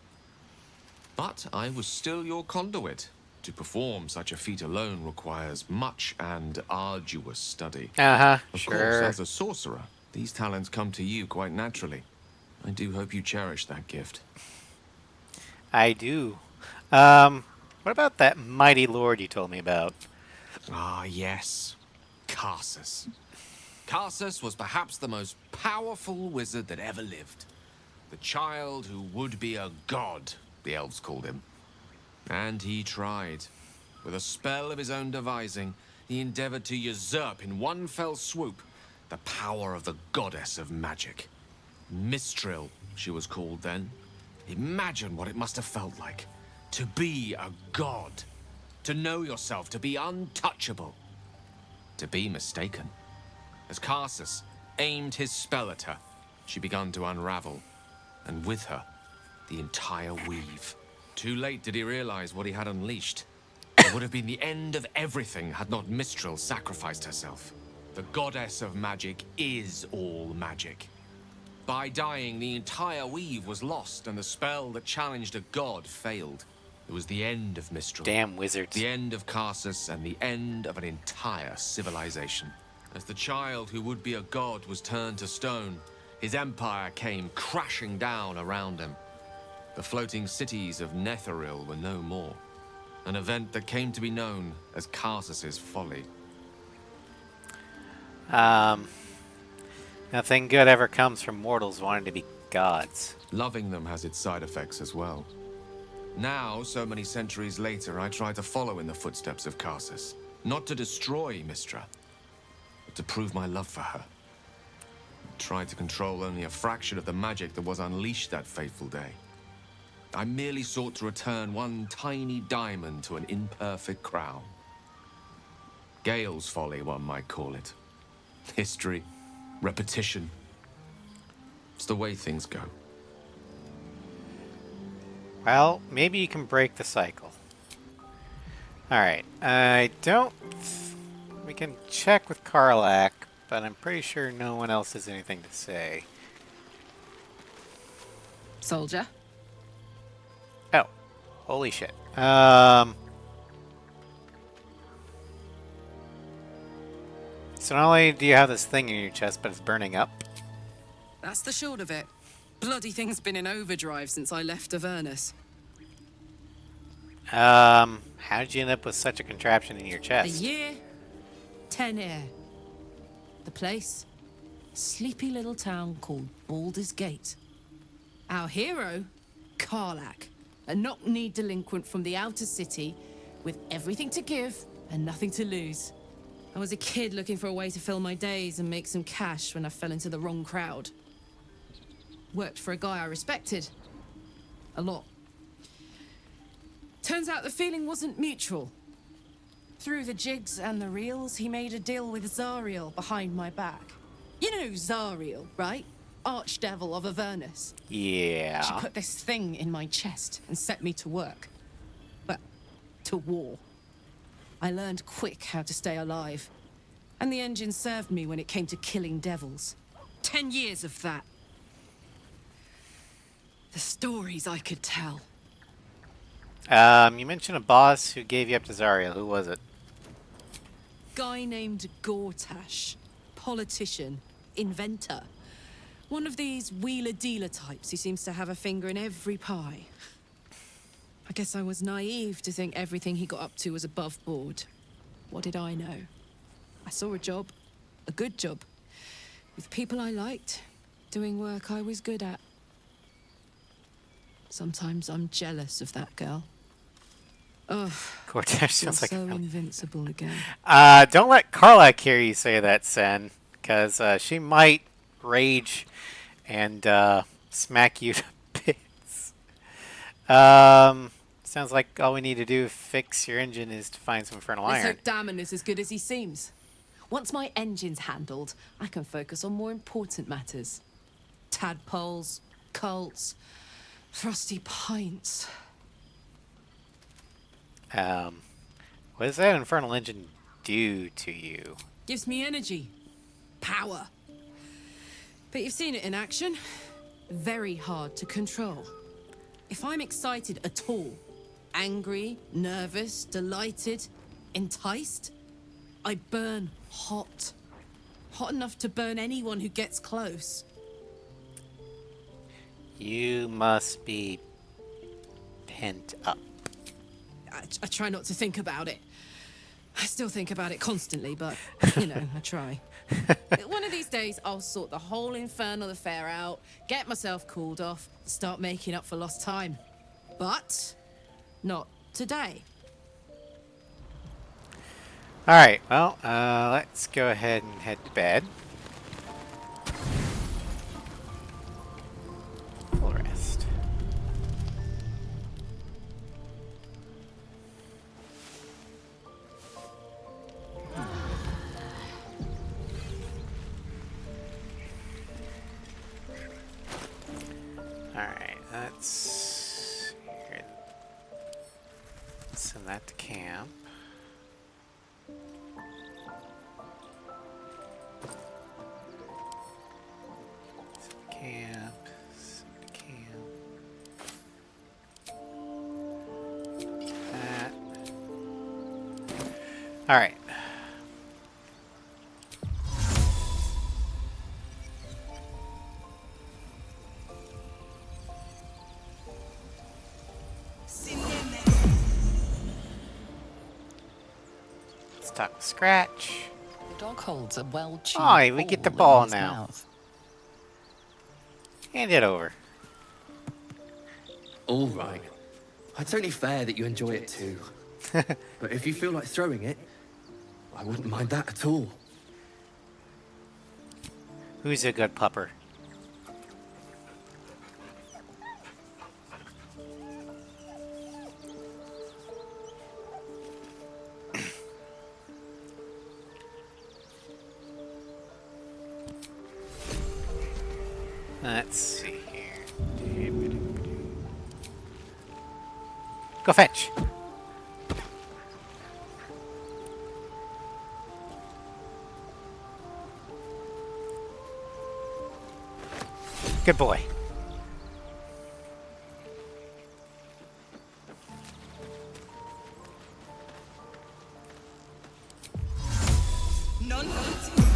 But I was still your conduit. To perform such a feat alone requires much and arduous study. Uh-huh, Of sure. course, as a sorcerer, these talents come to you quite naturally. I do hope you cherish that gift. I do. What about that mighty lord you told me about? Ah, yes. Karsus. Karsus was perhaps the most powerful wizard that ever lived. The child who would be a god, the elves called him. And he tried. With a spell of his own devising, he endeavored to usurp in one fell swoop the power of the goddess of magic. Mistril, she was called then. Imagine what it must have felt like. To be a god. To know yourself, to be untouchable. To be mistaken. As Karsus aimed his spell at her, she began to unravel. And with her, the entire weave. Too late did he realize what he had unleashed. It would have been the end of everything had not Mistril sacrificed herself. The goddess of magic is all magic. By dying, the entire weave was lost, and the spell that challenged a god failed. It was the end of Mistril. Damn wizards. The end of Karsus and the end of an entire civilization. As the child who would be a god was turned to stone, his empire came crashing down around him. The floating cities of Netheril were no more. An event that came to be known as Karsus's folly. Nothing good ever comes from mortals wanting to be gods. Loving them has its side effects as well. Now, so many centuries later, I try to follow in the footsteps of Karsus. Not to destroy Mistra, but to prove my love for her. I tried to control only a fraction of the magic that was unleashed that fateful day. I merely sought to return one tiny diamond to an imperfect crown. Gale's folly, one might call it. History, repetition. It's the way things go. Well, maybe you can break the cycle. Alright, I don't... We can check with Karlak, but I'm pretty sure no one else has anything to say. Soldier? Oh, holy shit. So not only do you have this thing in your chest, but it's burning up. That's the short of it. Bloody thing's been in overdrive since I left Avernus. How did you end up with such a contraption in your A chest? year, 10 air. The place? Sleepy little town called Baldur's Gate. Our hero, Karlach, a knock-kneed delinquent from the outer city with everything to give and nothing to lose. I was a kid looking for a way to fill my days and make some cash when I fell into the wrong crowd. Worked for a guy I respected. A lot. Turns out the feeling wasn't mutual. Through the jigs and the reels, he made a deal with Zariel behind my back. You know Zariel, right? Archdevil of Avernus. Yeah. She put this thing in my chest and set me to work. Well, to war. I learned quick how to stay alive. And the engine served me when it came to killing devils. 10 years of that. The stories I could tell. You mentioned a boss who gave you up to Zarya. Who was it? Guy named Gortash. Politician. Inventor. One of these wheeler-dealer types who seems to have a finger in every pie. I guess I was naive to think everything he got up to was above board. What did I know? I saw a job. A good job. With people I liked. Doing work I was good at. Sometimes I'm jealous of that girl. Ugh. Cortex sounds like so a really... invincible again. Don't let Karlach hear you say that, Sen, because she might rage and smack you to bits. Sounds like all we need to do to fix your engine is to find some infernal This iron. Oak Dammon is as good as he seems. Once my engine's handled, I can focus on more important matters. Tadpoles, cults, frosty pints. What does that infernal engine do to you? Gives me energy. Power. But you've seen it in action. Very hard to control. If I'm excited at all, angry, nervous, delighted, enticed, I burn hot. Hot enough to burn anyone who gets close. You must be pent up. I try not to think about it. I still think about it constantly, but, you know, I try. One of these days, I'll sort the whole infernal affair out, get myself cooled off, start making up for lost time. But not today. Alright, well, let's go ahead and head to bed. Full rest. Alright, let's send that to camp. Camp. That. All right. Stop with Scratch. The dog holds a well-chewed Oh, we get the ball in his now. mouth. Hand it over. All right. It's only fair that you enjoy it too. But if you feel like throwing it, I wouldn't mind that at all. Who's a good pupper? Let's see here. Go fetch. Good boy. None.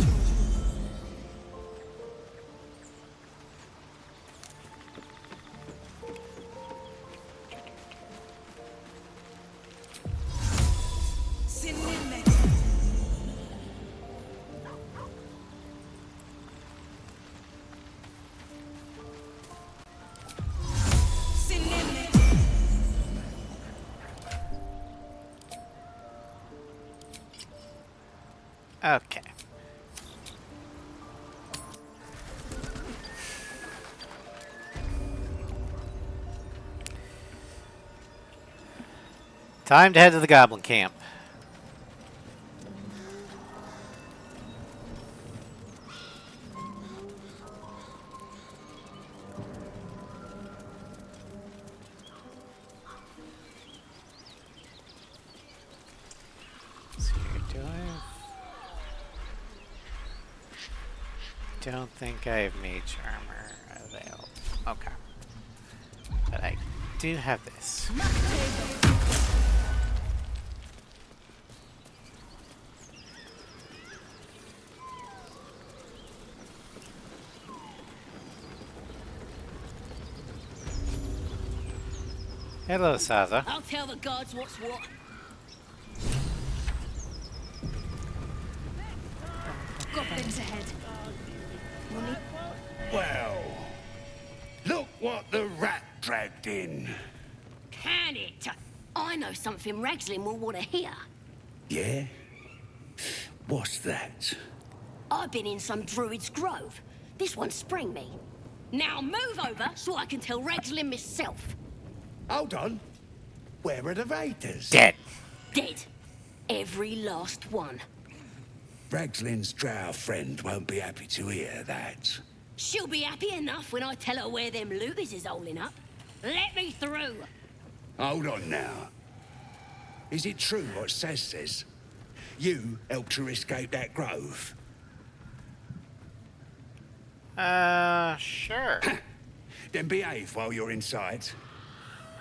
Okay. Time to head to the goblin camp. So don't think I have mage armor available. Okay. But I do have this. Hello, Saza. I'll tell the gods what's what. Goblins ahead. Well, look what the rat dragged in. Can it? I know something Ragslin will want to hear. Yeah? What's that? I've been in some druid's grove. This one sprang me. Now move over so I can tell Ragslin myself. Hold on. Where are the raiders? Dead. Dead. Every last one. Ragslin's drow friend won't be happy to hear that. She'll be happy enough when I tell her where them looters is holding up. Let me through. Hold on now. Is it true what Saz says? You helped her escape that grove? Sure. Then behave while you're inside.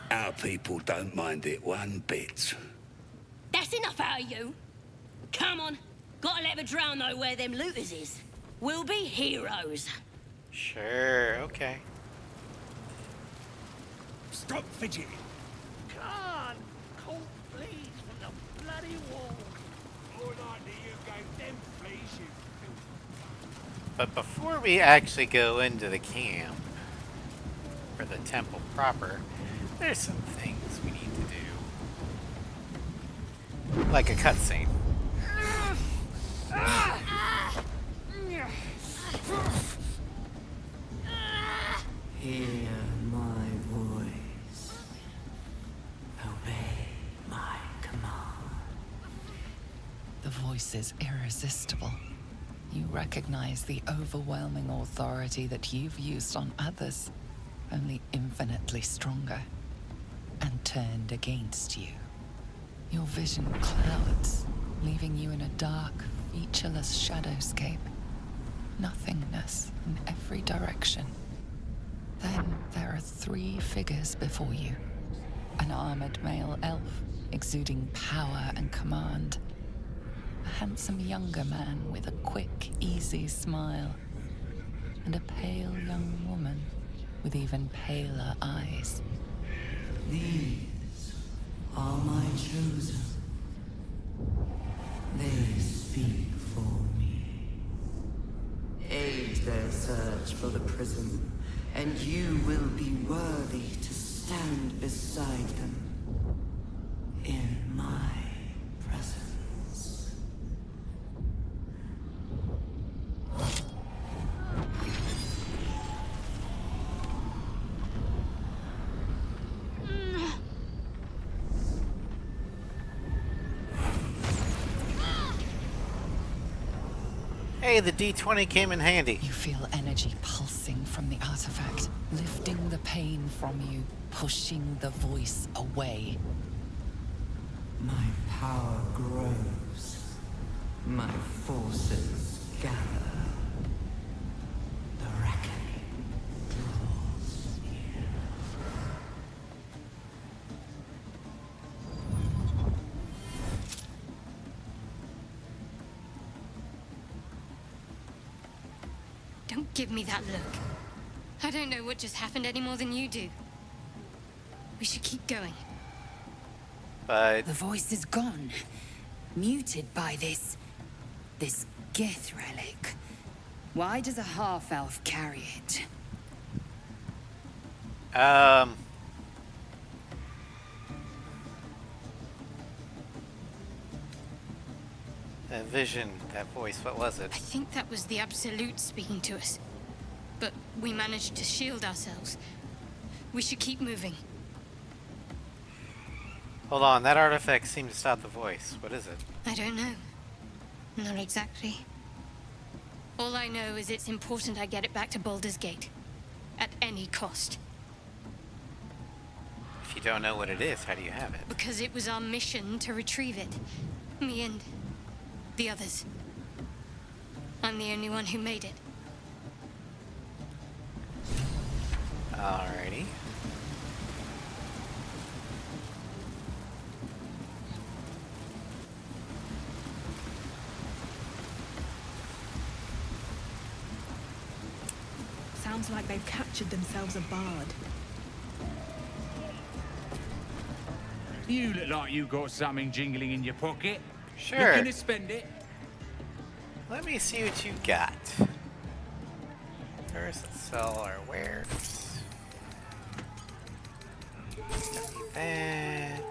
Our people don't mind it one bit. That's enough out of you. Come on. Gotta let the drow know where them looters is. We'll be heroes. Sure, okay. Stop fidgeting. Can't cold fleas from the bloody wall. More likely you gave them fleas, you filth. But before we actually go into the camp, or the temple proper, there's some things we need to do. Like a cutscene. Hear my voice. Obey my command. The voice is irresistible. You recognize the overwhelming authority that you've used on others, only infinitely stronger, and turned against you. Your vision clouds, leaving you in a dark, featureless shadowscape. Nothingness in every direction. Then there are 3 figures before you. An armored male elf, exuding power and command. A handsome younger man with a quick, easy smile. And a pale young woman with even paler eyes. These are my chosen. They speak for me. Aid their search for the prism, and you will be worthy to stand beside them in my presence. Hey, the D20 came in handy. You feel energy pulsing from the artifact, lifting the pain from you, pushing the voice away. My power grows. My forces gather. The reckoning draws near. Don't give me that look. I don't know what just happened any more than you do. We should keep going. But The voice is gone. Muted by this Gith relic. Why does a half-elf carry it? That vision, that voice, what was it? I think that was the Absolute speaking to us. But we managed to shield ourselves. We should keep moving. Hold on, that artifact seemed to stop the voice. What is it? I don't know. Not exactly. All I know is it's important I get it back to Baldur's Gate. At any cost. If you don't know what it is, how do you have it? Because it was our mission to retrieve it. Me and the others. I'm the only one who made it. Alrighty. Sounds like they've captured themselves a bard. You look like you got something jingling in your pocket. Sure. Looking to spend it? Let me see what you got. First, let's sell our wares. Don't need that.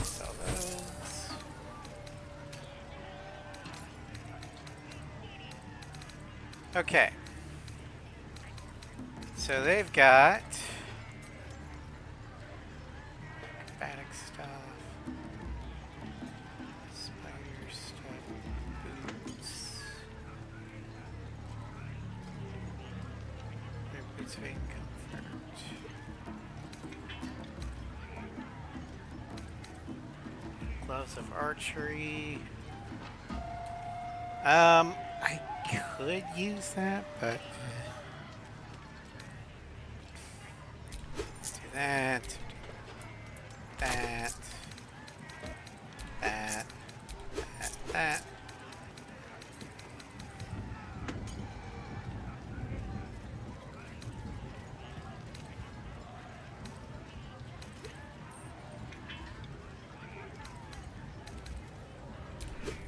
Sell those. Okay. So they've got acrobatic stuff, spider stuff, boots. Their boots of comfort. Gloves of archery. I could use that, but let's do that. That. That. That.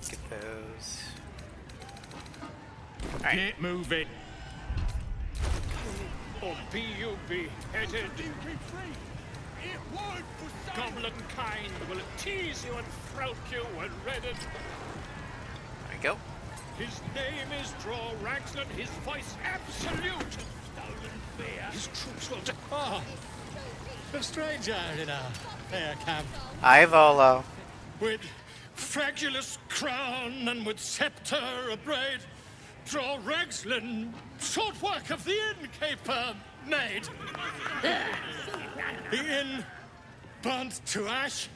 Get those. Right. Get moving. Or be you beheaded. Goblin kind will tease you and throat you when redded. There we go. His name is Draw Ragsland, his voice absolute. Stolen fear. His troops will depart. A stranger in a fair camp. Hi, Volo. With fragulous crown and with scepter abraid, Draw Ragsland, short work of the innkeeper made. The inn burnt to ash.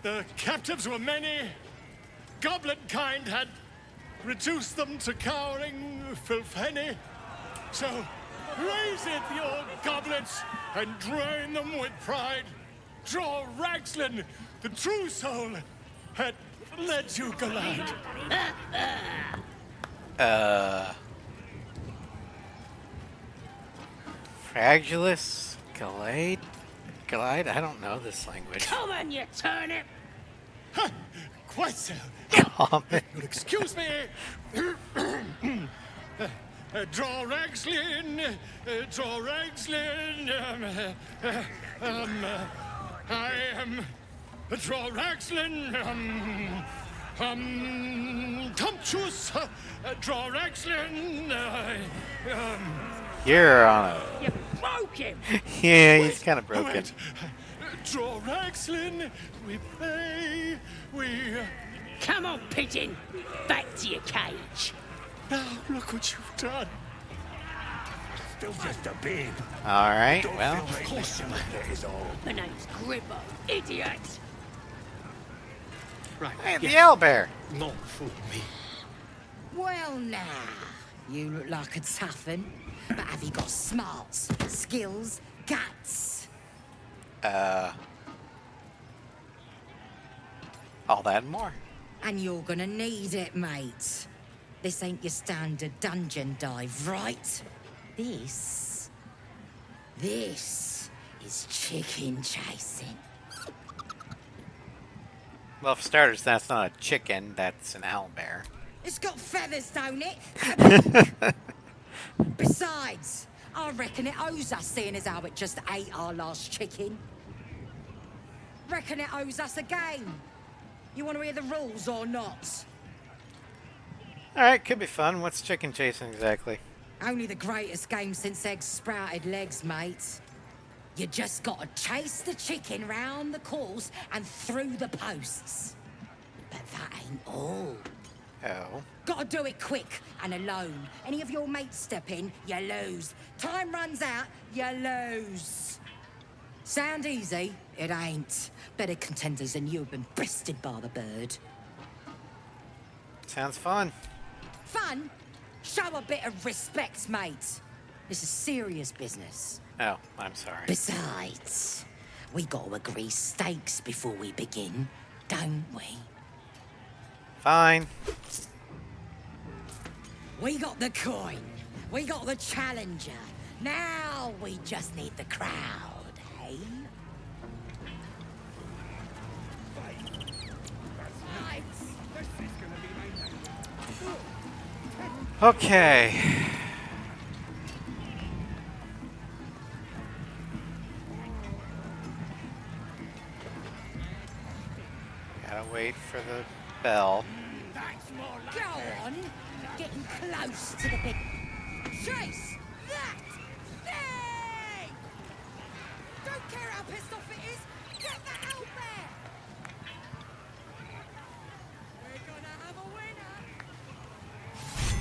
The captives were many. Goblin kind had reduced them to cowering filthenny. So raise it, your goblets, and drain them with pride. Draw Ragsland, the true soul, had led you glide. Fragulous? Glide? Glide? I don't know this language. Come on, you turnip! Quite so. Common. You'll excuse me. Draw Ragsland, Draw Ragsland. I am Draw Ragsland. Tumptuous, Draw Ragsland. You're on a... You broke him! Yeah, he's kind of broken. Draw Ragsland, we pray, we... Come on, pigeon! Back to your cage! Now, look what you've done. Still just a bib. Alright, well. Of course you is all. My name's Gribbo, idiot! Right, Hey, the owlbear. not fool me. Well, now, you look like a tough un, but have you got smarts, skills, guts? All that and more. And you're gonna need it, mate. This ain't your standard dungeon dive, right? This is chicken chasing. Well, for starters, that's not a chicken, that's an owlbear. It's got feathers, don't it? Besides, I reckon it owes us, seeing as how it just ate our last chicken. Reckon it owes us a game. You want to hear the rules or not? Alright, could be fun. What's chicken chasing exactly? Only the greatest game since eggs sprouted legs, mate. You just gotta chase the chicken round the course and through the posts. But that ain't all. Oh. Gotta do it quick and alone. Any of your mates step in, you lose. Time runs out, you lose. Sound easy? It ain't. Better contenders than you have been bested by the bird. Sounds fun. Fun? Show a bit of respect, mate. This is serious business. Oh, I'm sorry. Besides, we gotta agree stakes before we begin, don't we? Fine. We got the coin. We got the challenger. Now we just need the crowd, eh? Okay. Gotta wait for the bell. Go on. Getting close to the big... Chase! That thing! Don't care how pissed off it is. Get that out there! We're gonna have a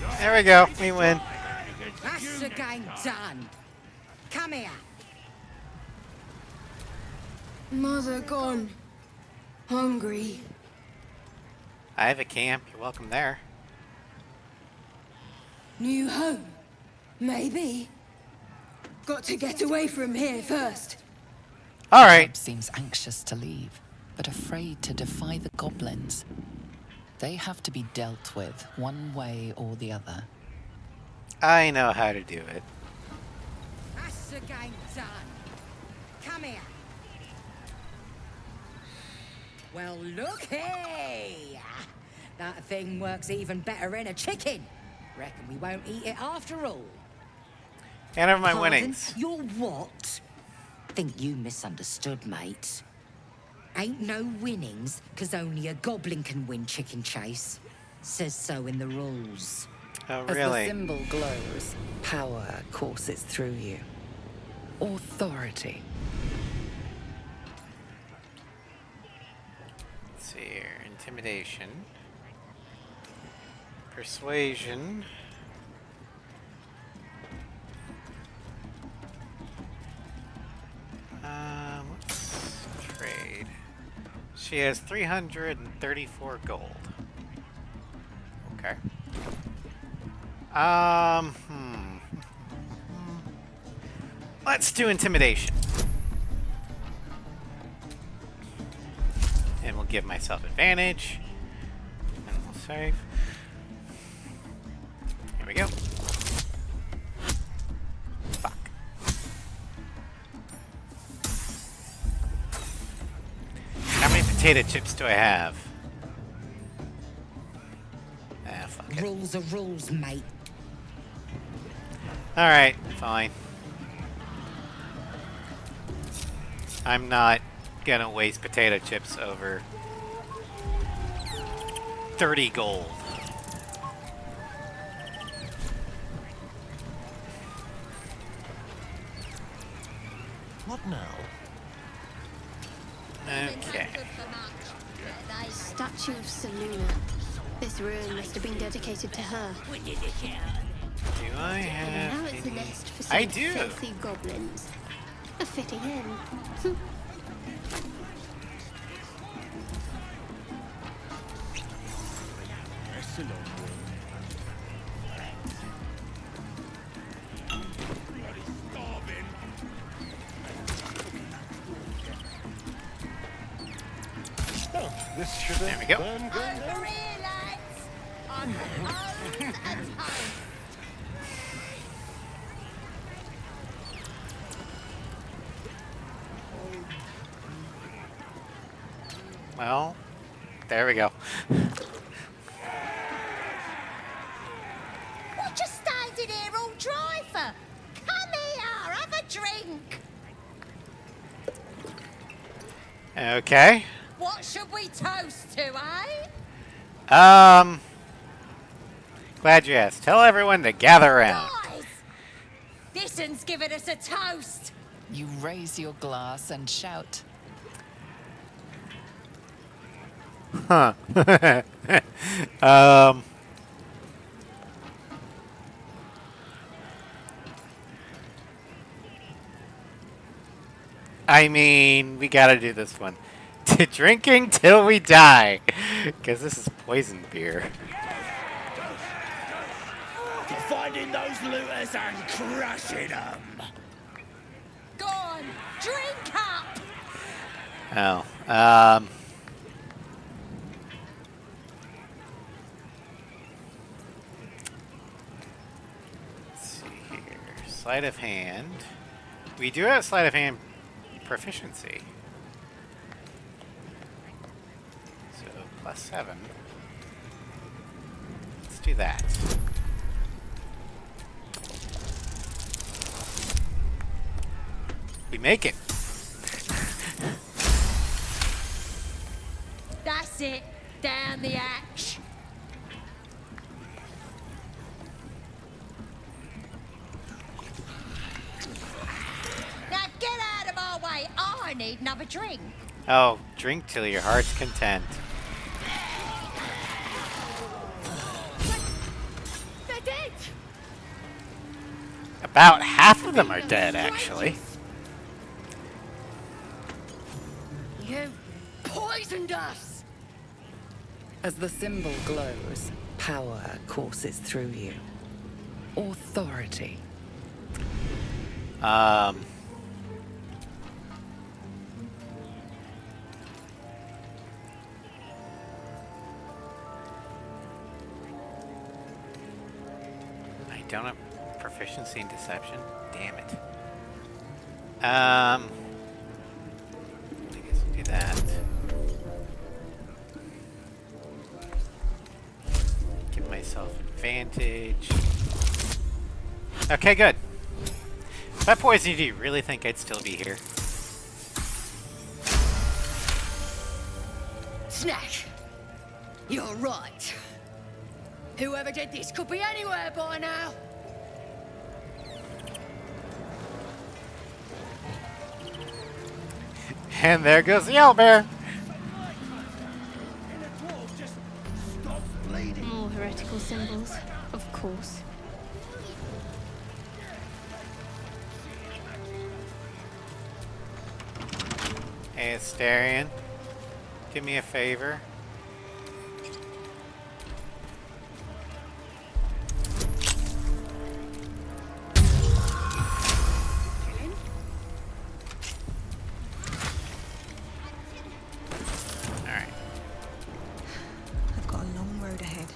winner. There we go. We win. That's the game done. Come here. Mother gone. Hungry. I have a camp. You're welcome there. New home. Maybe. Got to get away from here first. All right. Bob seems anxious to leave, but afraid to defy the goblins. They have to be dealt with one way or the other. I know how to do it. That's the game done. Come here. Well, looky! That thing works even better in a chicken. Reckon we won't eat it after all. And of my Pardon? winnings. You're what? Think you misunderstood, mate. Ain't no winnings, 'cause only a goblin can win chicken chase. Says so in the rules. Oh, As the really? symbol glows, power courses through you. Authority. Let's see here. Intimidation. Persuasion. Let's trade. She has 334 gold. Okay. Let's do intimidation. And we'll give myself advantage. And we'll save. Here we go. Fuck. How many potato chips do I have? Ah, fuck it. Rules are rules, mate. Alright, fine. I'm not gonna waste potato chips over 30 gold. What now? Okay. Statue of Seluna. This ruin must have been dedicated to her. Do I have Now it's a any- nest for I some do. filthy goblins. A fitting end. Oh, this should have There we go. burned good. Over here, lads! On the toes and toes. Well, there we go. What you standing here all dry for? Come drink. Okay. What should we toast to, eh? Glad you asked. Tell everyone to gather around. Guys, this one's giving us a toast. You raise your glass and shout. Huh. I mean, we gotta do this one. To drinking till we die. Because this is poison beer. To finding those looters and crushing them. Go on, drink up. Oh, let's see here. Sleight of hand. We do have sleight of hand proficiency. So, +7. Let's do that. We make it. That's it. Down the hatch. Now get out of my way. I need another drink. Oh, drink till your heart's content. They're dead. About half of them are dead, actually. You poisoned us. As the symbol glows, power courses through you. Authority. I don't have proficiency in deception. Damn it. I guess we'll do that. Give myself advantage. Okay, good. If I poisoned you, do you really think I'd still be here? Snack. You're right. Whoever did this could be anywhere by now. And there goes the owlbear. More heretical symbols, of course. Hey, Astarion. Do me a favor. Alright. I've got a long road ahead.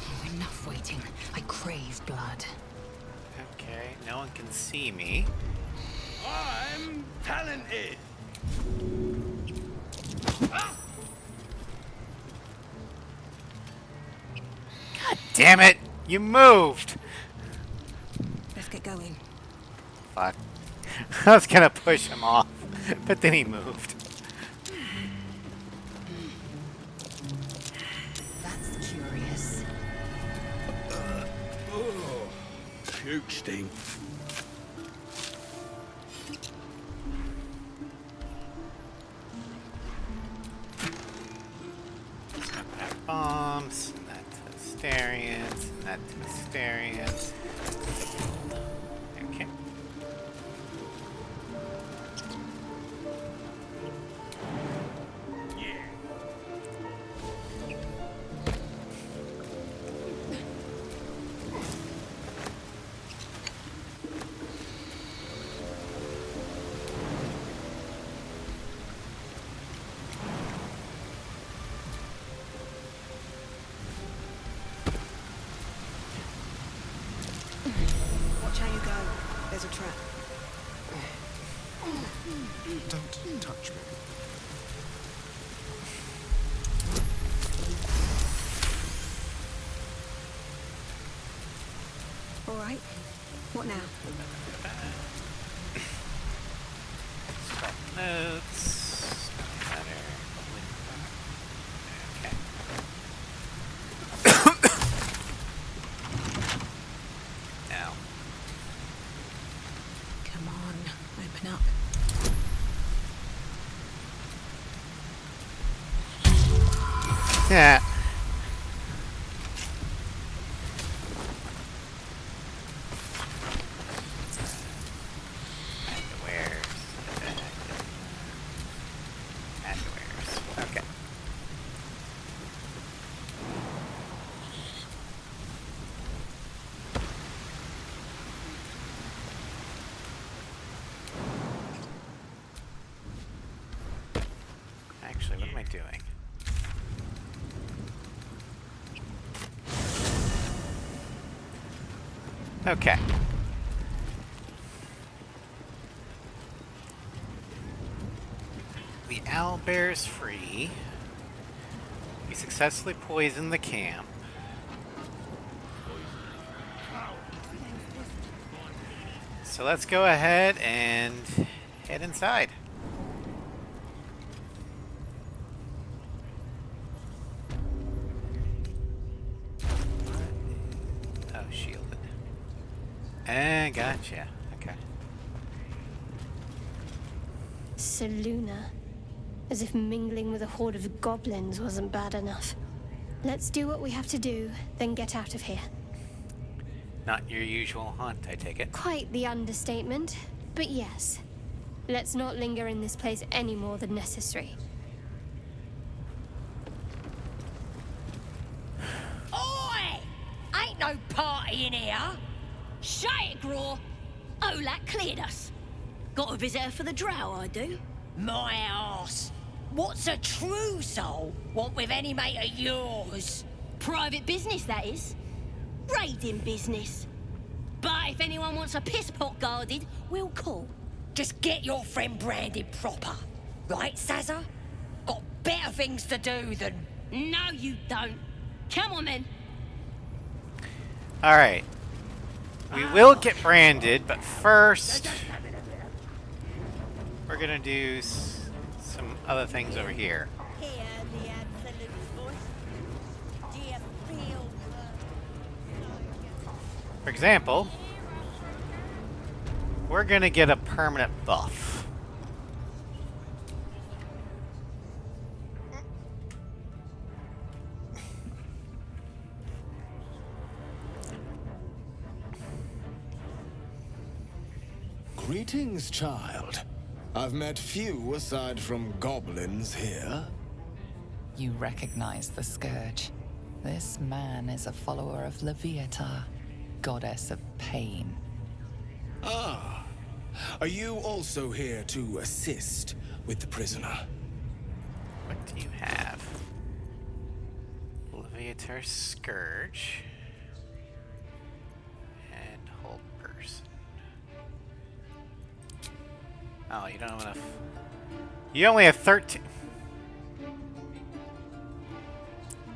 Oh, enough waiting. I crave blood. Okay, no one can see me. I'm talented. God damn it! You moved! Let's get going. Fuck. I was gonna push him off, but then he moved. That's curious. Oh, puke stink. Bombs, and that to Astarians, and that to Astarians. Okay. Watch how you go. There's a trap. Don't touch me. All right. What now? Scrap notes. Matter. Okay. Now. Come on, open up. Yeah. Okay. Actually, what am I doing? Okay. The owlbear's free. We successfully poisoned the camp. So let's go ahead and head inside. Oh, shielded. Gotcha. Okay. Seluna. As if mingling with a horde of goblins wasn't bad enough. Let's do what we have to do, then get out of here. Not your usual haunt, I take it. Quite the understatement, but yes. Let's not linger in this place any more than necessary. Oi! Ain't no party in here. Shut it, Graw. Olak cleared us. Got a visitor for the drow, I do. My arse. What's a true soul want with any mate of yours? Private business, that is. Raiding business. But if anyone wants a piss pot guarded, we'll call. Just get your friend branded proper. Right, Sazza? Got better things to do than... No, you don't. Come on, then. Alright. We will get branded, but first... we're gonna do some other things over here. Hear the Absolute's voice. Do you feel... For example, we're gonna get a permanent buff. Greetings, child. I've met few aside from goblins here. You recognize the Scourge. This man is a follower of Leviatha, goddess of pain. Ah. Are you also here to assist with the prisoner? What do you have? Leviathan Scourge. And hold person. Oh, you don't have enough. You only have 13.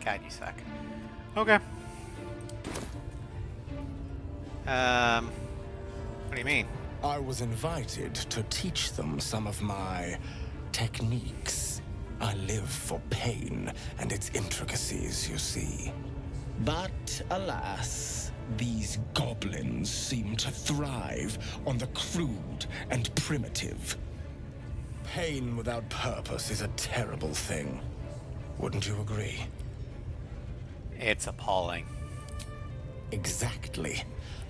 God, you suck. Okay. What do you mean? I was invited to teach them some of my techniques. I live for pain and its intricacies, you see. But alas, these goblins seem to thrive on the crude and primitive. Pain without purpose is a terrible thing. Wouldn't you agree? It's appalling. Exactly.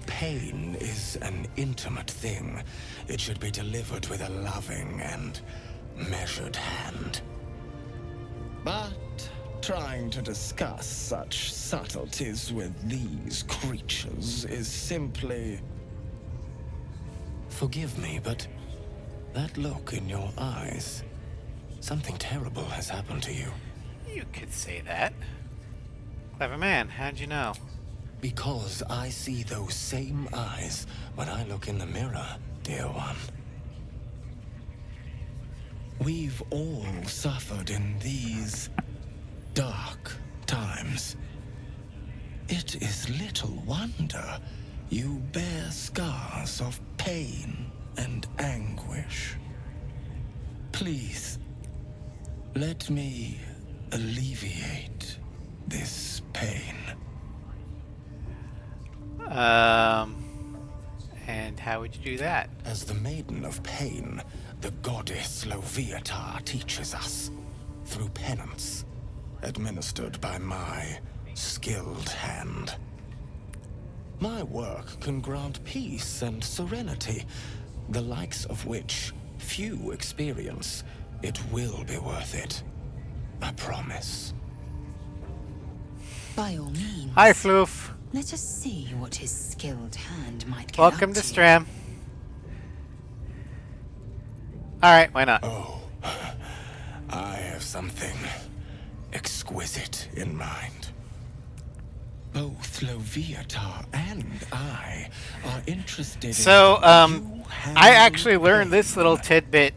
Pain is an intimate thing. It should be delivered with a loving and measured hand. But trying to discuss such subtleties with these creatures is simply... Forgive me, but that look in your eyes, something terrible has happened to you. You could say that. Clever man, how'd you know? Because I see those same eyes when I look in the mirror, dear one. We've all suffered in these dark times. It is little wonder You bear scars of pain and anguish. Please, let me alleviate this pain. And how would you do that? As the Maiden of Pain, the goddess Loviatar teaches us through penance, administered by my skilled hand. My work can grant peace and serenity, the likes of which few experience. It will be worth it. I promise. By all means. Hi, Floof. Let us see what his skilled hand might get Welcome up to to. Stram. Alright, why not? Oh, I have something exquisite in mind. Both Loviatar and I are interested So, in I actually learned this little tidbit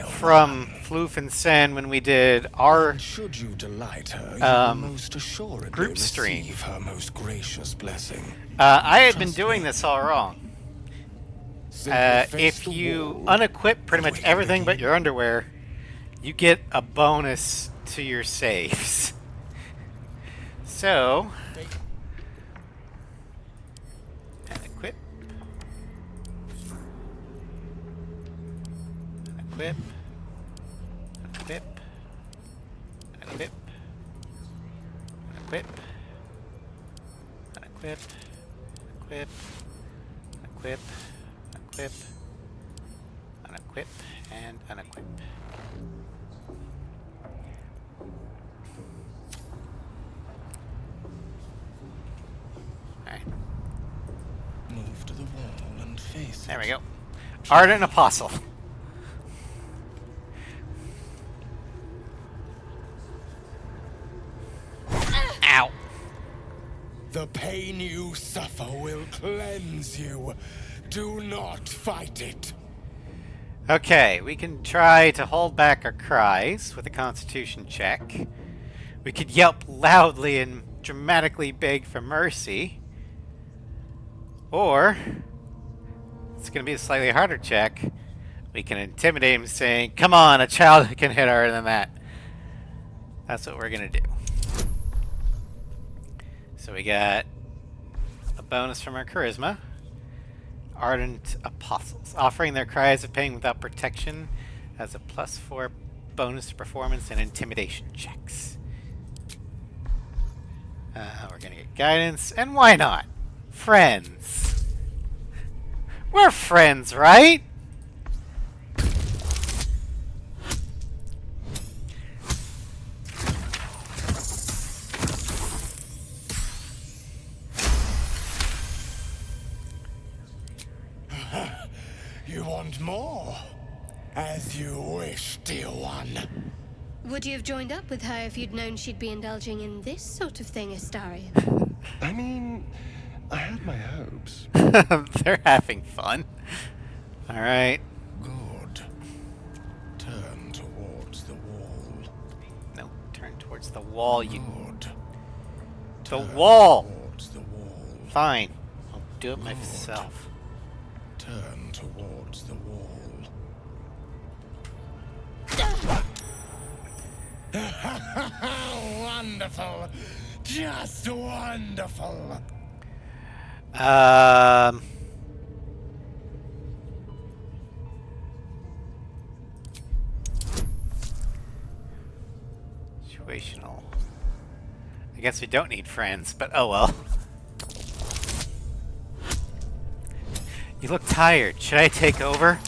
from Floof and Sen when we did our should you delight her, you will most assuredly group stream. receive her most gracious blessing. I had been doing this all wrong. If you unequip pretty much everything but your underwear, you get a bonus to your saves. So, unequip, unequip, unequip, unequip, unequip, unequip, unequip, unequip, unequip, unequip, and unequip. Alright. Move to the wall and face There we go. Ardent Apostle. Ow. The pain you suffer will cleanse you. Do not fight it. Okay, we can try to hold back our cries with a constitution check. We could yelp loudly and dramatically beg for mercy. Or, it's going to be a slightly harder check. We can intimidate him saying, come on, a child can hit harder than that. That's what we're going to do. So we got a bonus from our charisma. Ardent Apostles. Offering their cries of pain without protection has a +4 bonus to performance and intimidation checks. We're going to get guidance. And why not? Friends. We're friends, right? You want more? As you wish, dear one. Would you have joined up with her if you'd known she'd be indulging in this sort of thing, Astarion? I mean, I had my hopes. They're having fun. Alright. Good. Turn towards the wall. No, turn towards the wall, you... Good. The wall! Towards the wall. Fine. I'll do it myself. Turn towards the wall. Wonderful! Just wonderful! Situational. I guess we don't need friends, but oh well. You look tired. Should I take over?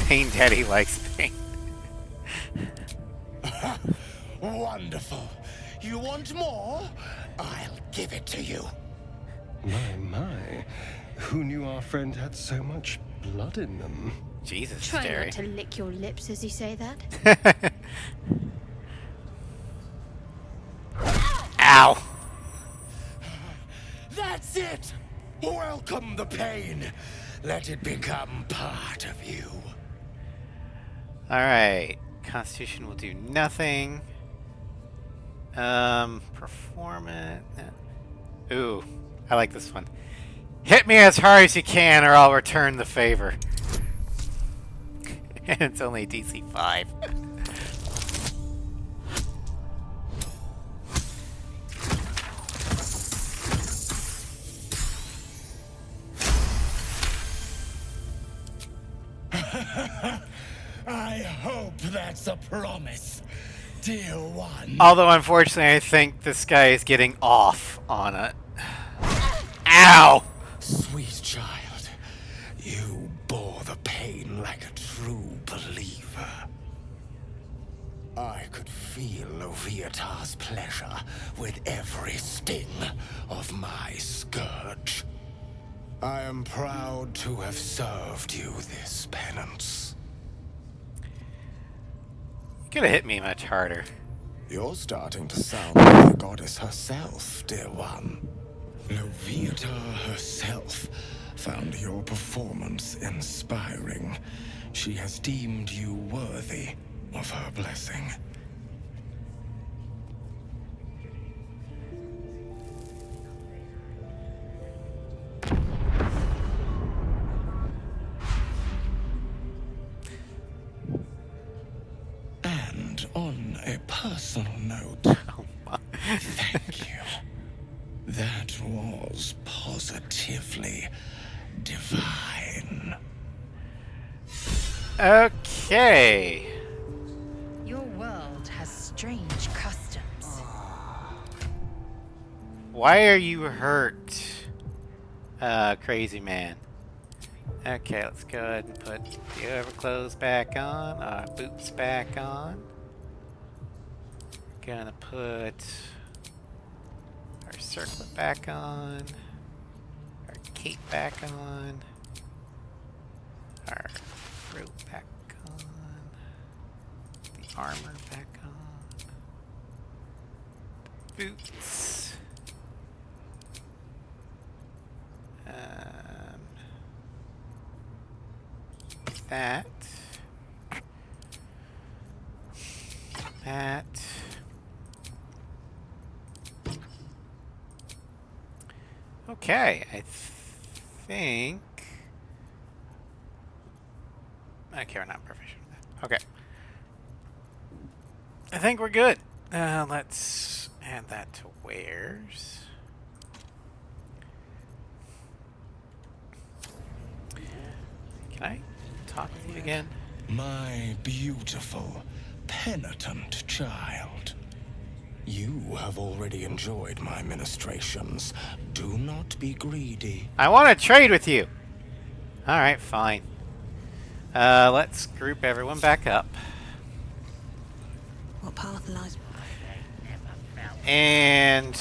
Pain Daddy likes pain. Wonderful. You want more? I'll give it to you. My. Who knew our friend had so much blood in them? Jesus, Try Jerry. not to lick your lips as you say that. Ow! That's it! Welcome the pain. Let it become part of you. Alright. Constitution will do nothing. Performance. Ooh, I like this one. Hit me as hard as you can, or I'll return the favor. And it's only DC 5. I hope that's a promise, dear one. Although, unfortunately, I think this guy is getting off on it. Ow! Sweet child, you bore the pain like a true believer. I could feel Loviatar's pleasure with every sting of my scourge. I am proud to have served you this penance. You could have hit me much harder. You're starting to sound like the goddess herself, dear one. Loviatar herself found your performance inspiring. She has deemed you worthy of her blessing. And on a personal note, thank you. That was positively divine. Okay. Your world has strange customs. Why are you hurt, crazy man? Okay, let's go ahead and put the overclothes back on, our boots back on. Gonna put our circlet back on, our cape back on, our rope back on, the armor back on, boots. That. Okay, I think... Okay, we're not proficient with that. Okay. I think we're good. Let's add that to wares. Can I talk to you again? My beautiful, penitent child. You have already enjoyed my ministrations. Do not be greedy. I want to trade with you. Alright, fine. Let's group everyone back up. What path lies? And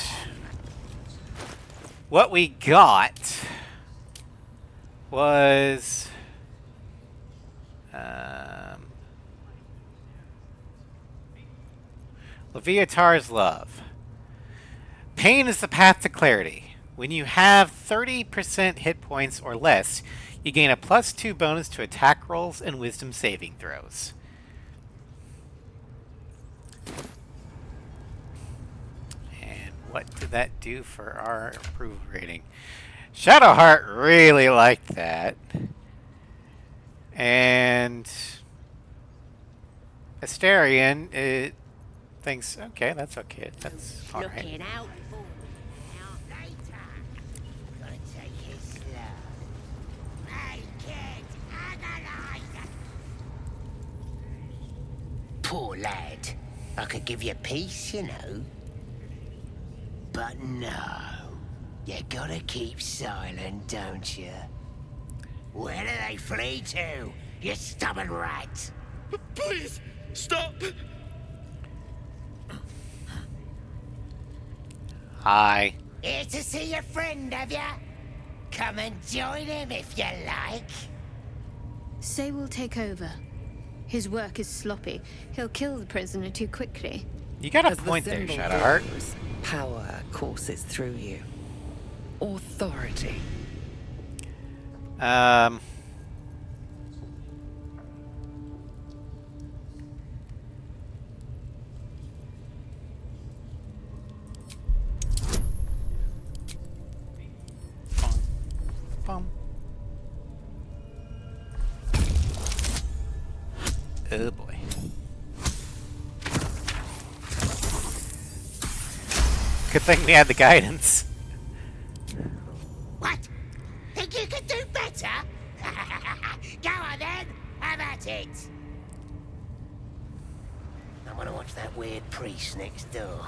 what we got was Leviatar's Love. Pain is the path to clarity. When you have 30% hit points or less, you gain a +2 bonus to attack rolls and wisdom saving throws. And what did that do for our approval rating? Shadowheart really liked that. And Asterion, it thinks, okay, that's okay. That's alright. Looking out for now later. Gotta take it slow. Make it agonize. Poor lad. I could give you peace, you know. But no. You gotta keep silent, don't you? Where do they flee to, you stubborn rat? Please, stop! Hi. Here to see your friend, have ya? Come and join him if you like. Say we'll take over. His work is sloppy. He'll kill the prisoner too quickly. You got a As the point there, symbol Shadowheart. grows, power courses through you. Authority. bum. Oh boy. Good thing we had the guidance. What? Think you could do better? Go on then, have at it! I want to watch that weird priest next door.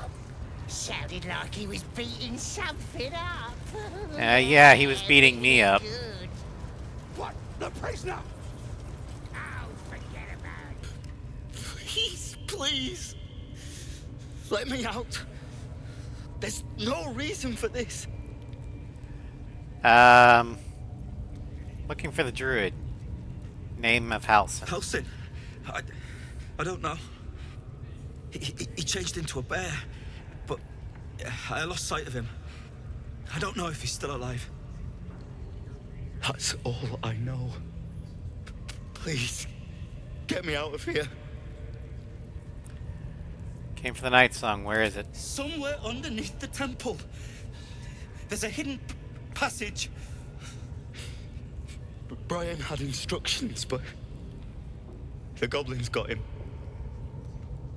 Sounded like he was beating something up. Yeah, he was beating me up. Good. What? The prisoner? Oh, forget about it. Please, please. Let me out. There's no reason for this. Looking for the druid. Name of Halsin. Halsin? I don't know. He changed into a bear, but I lost sight of him. I don't know if he's still alive. That's all I know. Please, get me out of here. Came for the night song. Where is it? Somewhere underneath the temple. There's a hidden passage. Brian had instructions, but the goblins got him.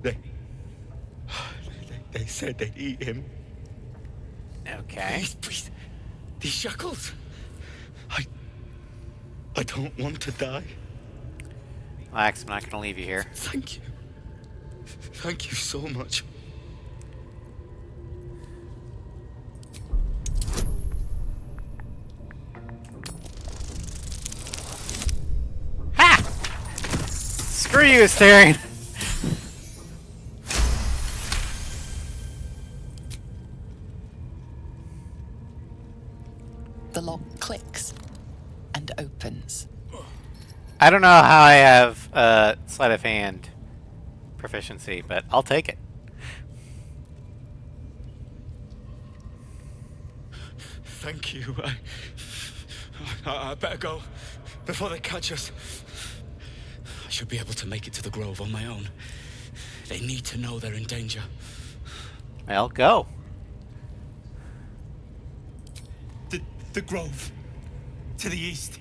They said they'd eat him. Okay. Please, these shackles. I don't want to die. Relax, I'm not going to leave you here. Thank you. Thank you so much. Ha! Screw you, Astarion! The lock clicks and opens. I don't know how I have sleight of hand proficiency, but I'll take it. Thank you. I better go before they catch us. I should be able to make it to the grove on my own. They need to know they're in danger. Well, go. The grove. To the east.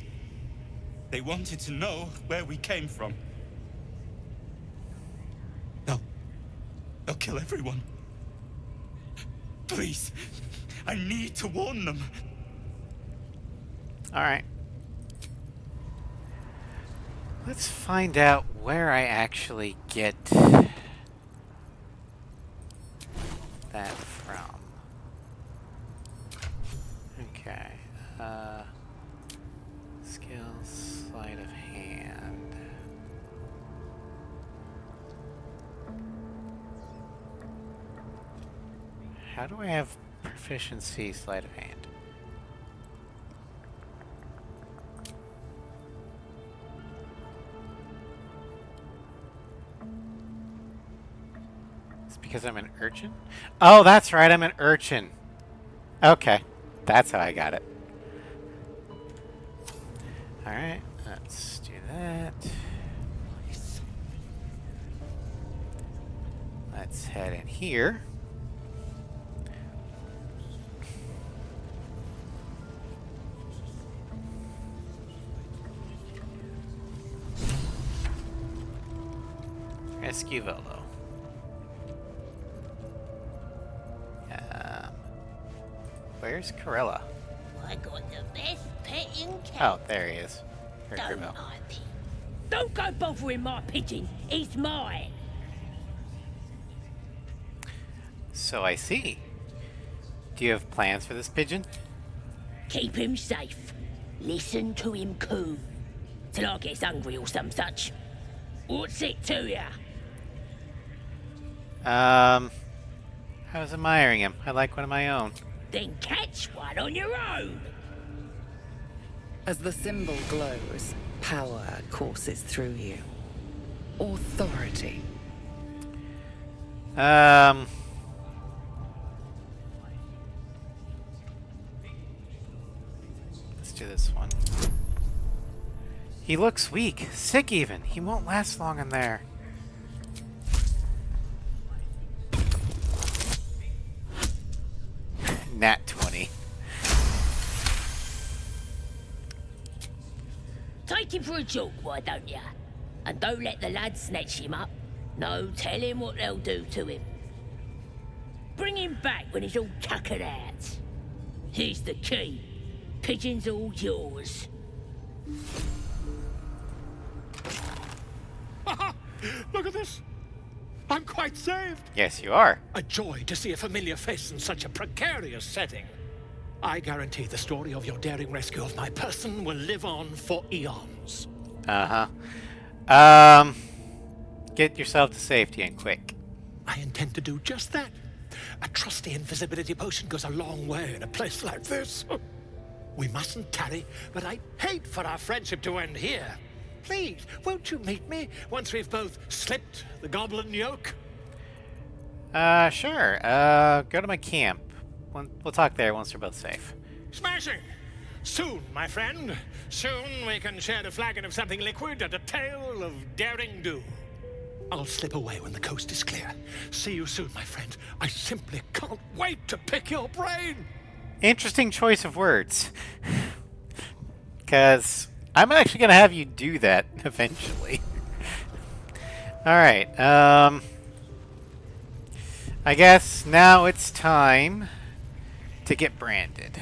They wanted to know where we came from. They'll kill everyone. Please. I need to warn them. Alright. Let's find out where I actually get that from. Okay. Skills, sleight of hand. How do I have proficiency sleight of hand? It's because I'm an urchin? Oh, that's right, I'm an urchin. Okay, that's how I got it. Alright, let's do that. Let's head in here. Rescue Volo. Where's Arella? I got the best petting cat. Oh, there he is. Don't I, Pete? Don't go bothering my pigeon. He's mine. So I see. Do you have plans for this pigeon? Keep him safe. Listen to him coo. Till I gets hungry or some such. What's it to ya? How's admiring him? I like one of my own. Then catch one on your own. As the symbol glows, power courses through you. Authority. Let's do this one. He looks weak, sick even. He won't last long in there. Nat 20. Take him for a jaunt, why don't ya? And don't let the lads snatch him up. No, tell him what they'll do to him. Bring him back when he's all tuckered out. Here's the key. Pigeon's all yours. Look at this. I'm quite saved. Yes, you are. A joy to see a familiar face in such a precarious setting. I guarantee the story of your daring rescue of my person will live on for eons. Get yourself to safety and quick. I intend to do just that. A trusty invisibility potion goes a long way in a place like this. We mustn't tarry, but I'd hate for our friendship to end here. Please, won't you meet me once we've both slipped the goblin yoke? Sure. Go to my camp. We'll talk there once we're both safe. Smashing! Soon, my friend. Soon we can share a flagon of something liquid and a tale of daring do. I'll slip away when the coast is clear. See you soon, my friend. I simply can't wait to pick your brain! Interesting choice of words. Because I'm actually going to have you do that eventually. Alright, I guess now it's time to get branded.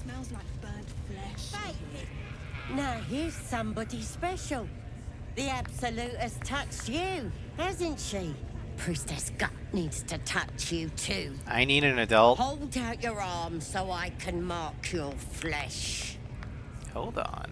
Smells like burnt flesh. Now here's somebody special. The Absolute has touched you, hasn't she? Priestess Gut needs to touch you too. I need an adult. Hold out your arms so I can mark your flesh. Hold on.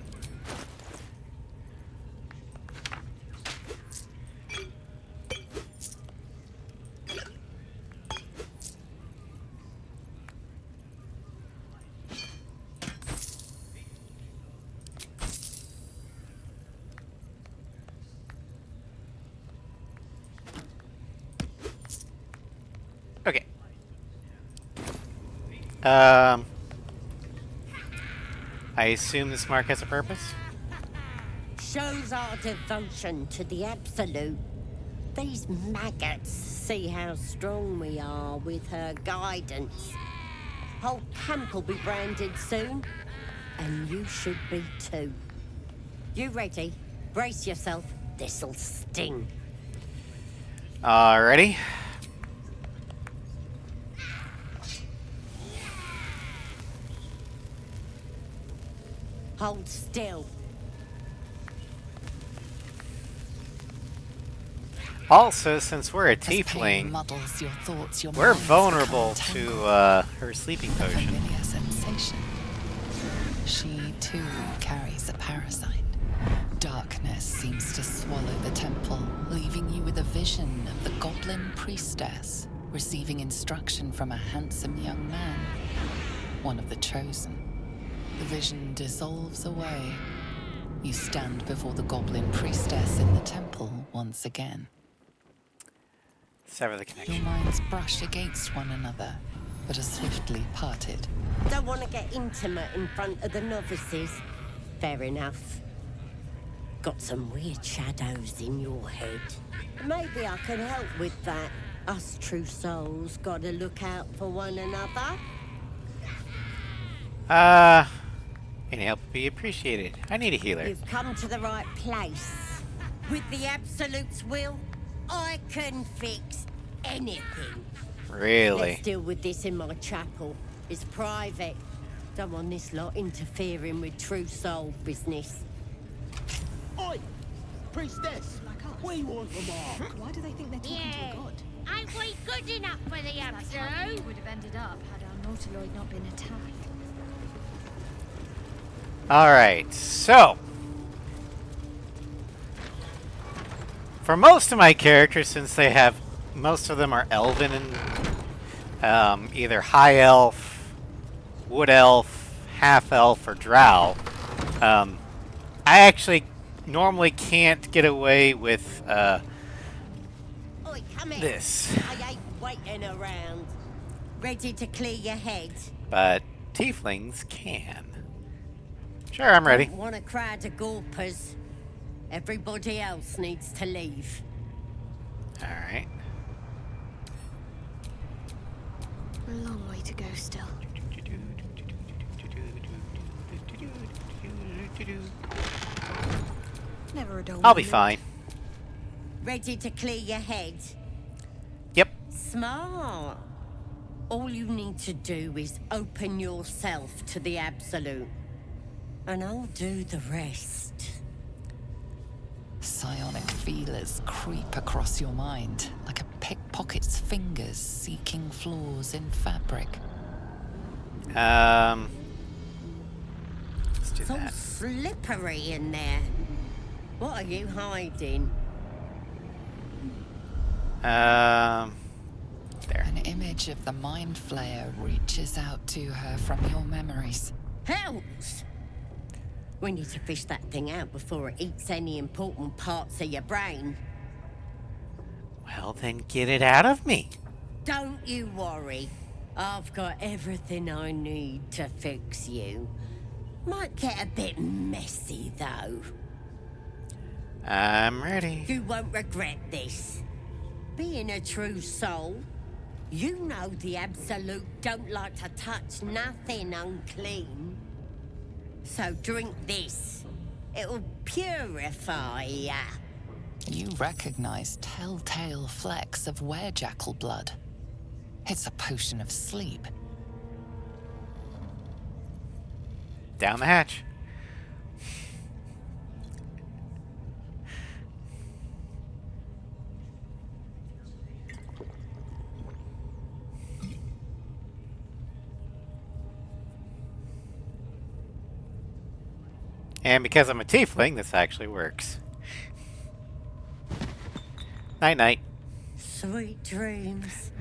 Okay. I assume this mark has a purpose? Shows our devotion to the Absolute. These maggots see how strong we are with her guidance. Whole camp will be branded soon, and you should be too. You ready? Brace yourself. This'll sting. Alrighty. Hold still. Also, since we're a As pain tiefling, muddles your thoughts, your we're minds vulnerable become to tangled. her sleeping potion. Familiar sensation. She too carries a parasite. Darkness seems to swallow the temple, leaving you with a vision of the goblin priestess receiving instruction from a handsome young man, one of the chosen. The vision dissolves away. You stand before the goblin priestess in the temple once again. Sever the connection. Your minds brush against one another, but are swiftly parted. Don't want to get intimate in front of the novices. Fair enough. Got some weird shadows in your head. Maybe I can help with that. Us true souls gotta look out for one another. Any help would be appreciated. I need a healer. You've come to the right place. With the Absolute's will, I can fix anything. Really? Let's deal with this in my chapel. It's private. Don't want this lot interfering with true soul business. Oi! Priestess! We want the mark! Why do they think they're talking to a god? Ain't we good enough for the That's how we Absolute? would have ended up had our Nautiloid not been attacked. Alright, so for most of my characters, since they have most of them are elven and either high elf, wood elf, half elf, or drow, I actually normally can't get away with Oi, come here. this, I ain't waiting around. Ready to clear your head? but tieflings can. Sure, I'm ready. Don't want a crowd of gawpers. Everybody else needs to leave. Alright. A long way to go still. Never a dull I'll be moment. fine. Ready to clear your head? Yep. Smart. All you need to do is open yourself to the Absolute. And I'll do the rest. Psionic feelers creep across your mind like a pickpocket's fingers seeking flaws in fabric. Let's do It's all that. slippery in there. What are you hiding? There. An image of the Mind Flayer reaches out to her from your memories. Hells! We need to fish that thing out before it eats any important parts of your brain. Well, then get it out of me. Don't you worry. I've got everything I need to fix you. Might get a bit messy, though. I'm ready. You won't regret this. Being a true soul, you know the Absolute don't like to touch nothing unclean. So drink this. It'll purify ya. You recognize telltale flecks of werejackal blood. It's a potion of sleep. Down the hatch. And because I'm a tiefling, this actually works. Night-night. Sweet dreams.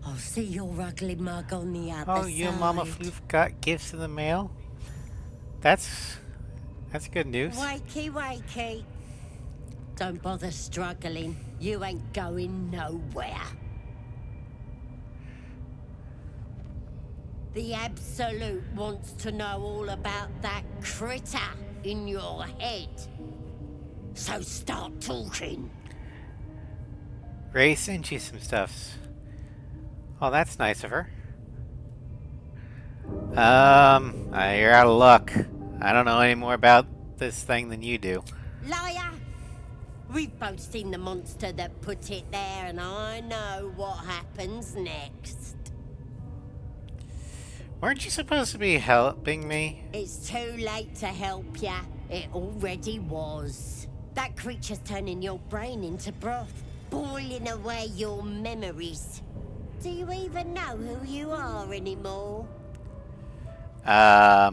I'll see your ugly mug on the other Oh, side. you Mama Floof got gifts in the mail? That's good news. Wakey, wakey. Don't bother struggling. You ain't going nowhere. The Absolute wants to know all about that critter in your head. So start talking. Ray sent you some stuffs. Oh, that's nice of her. You're out of luck. I don't know any more about this thing than you do. Liar! We've both seen the monster that put it there, and I know what happens next. Weren't you supposed to be helping me? It's too late to help ya. It already was. That creature's turning your brain into broth, boiling away your memories. Do you even know who you are anymore? I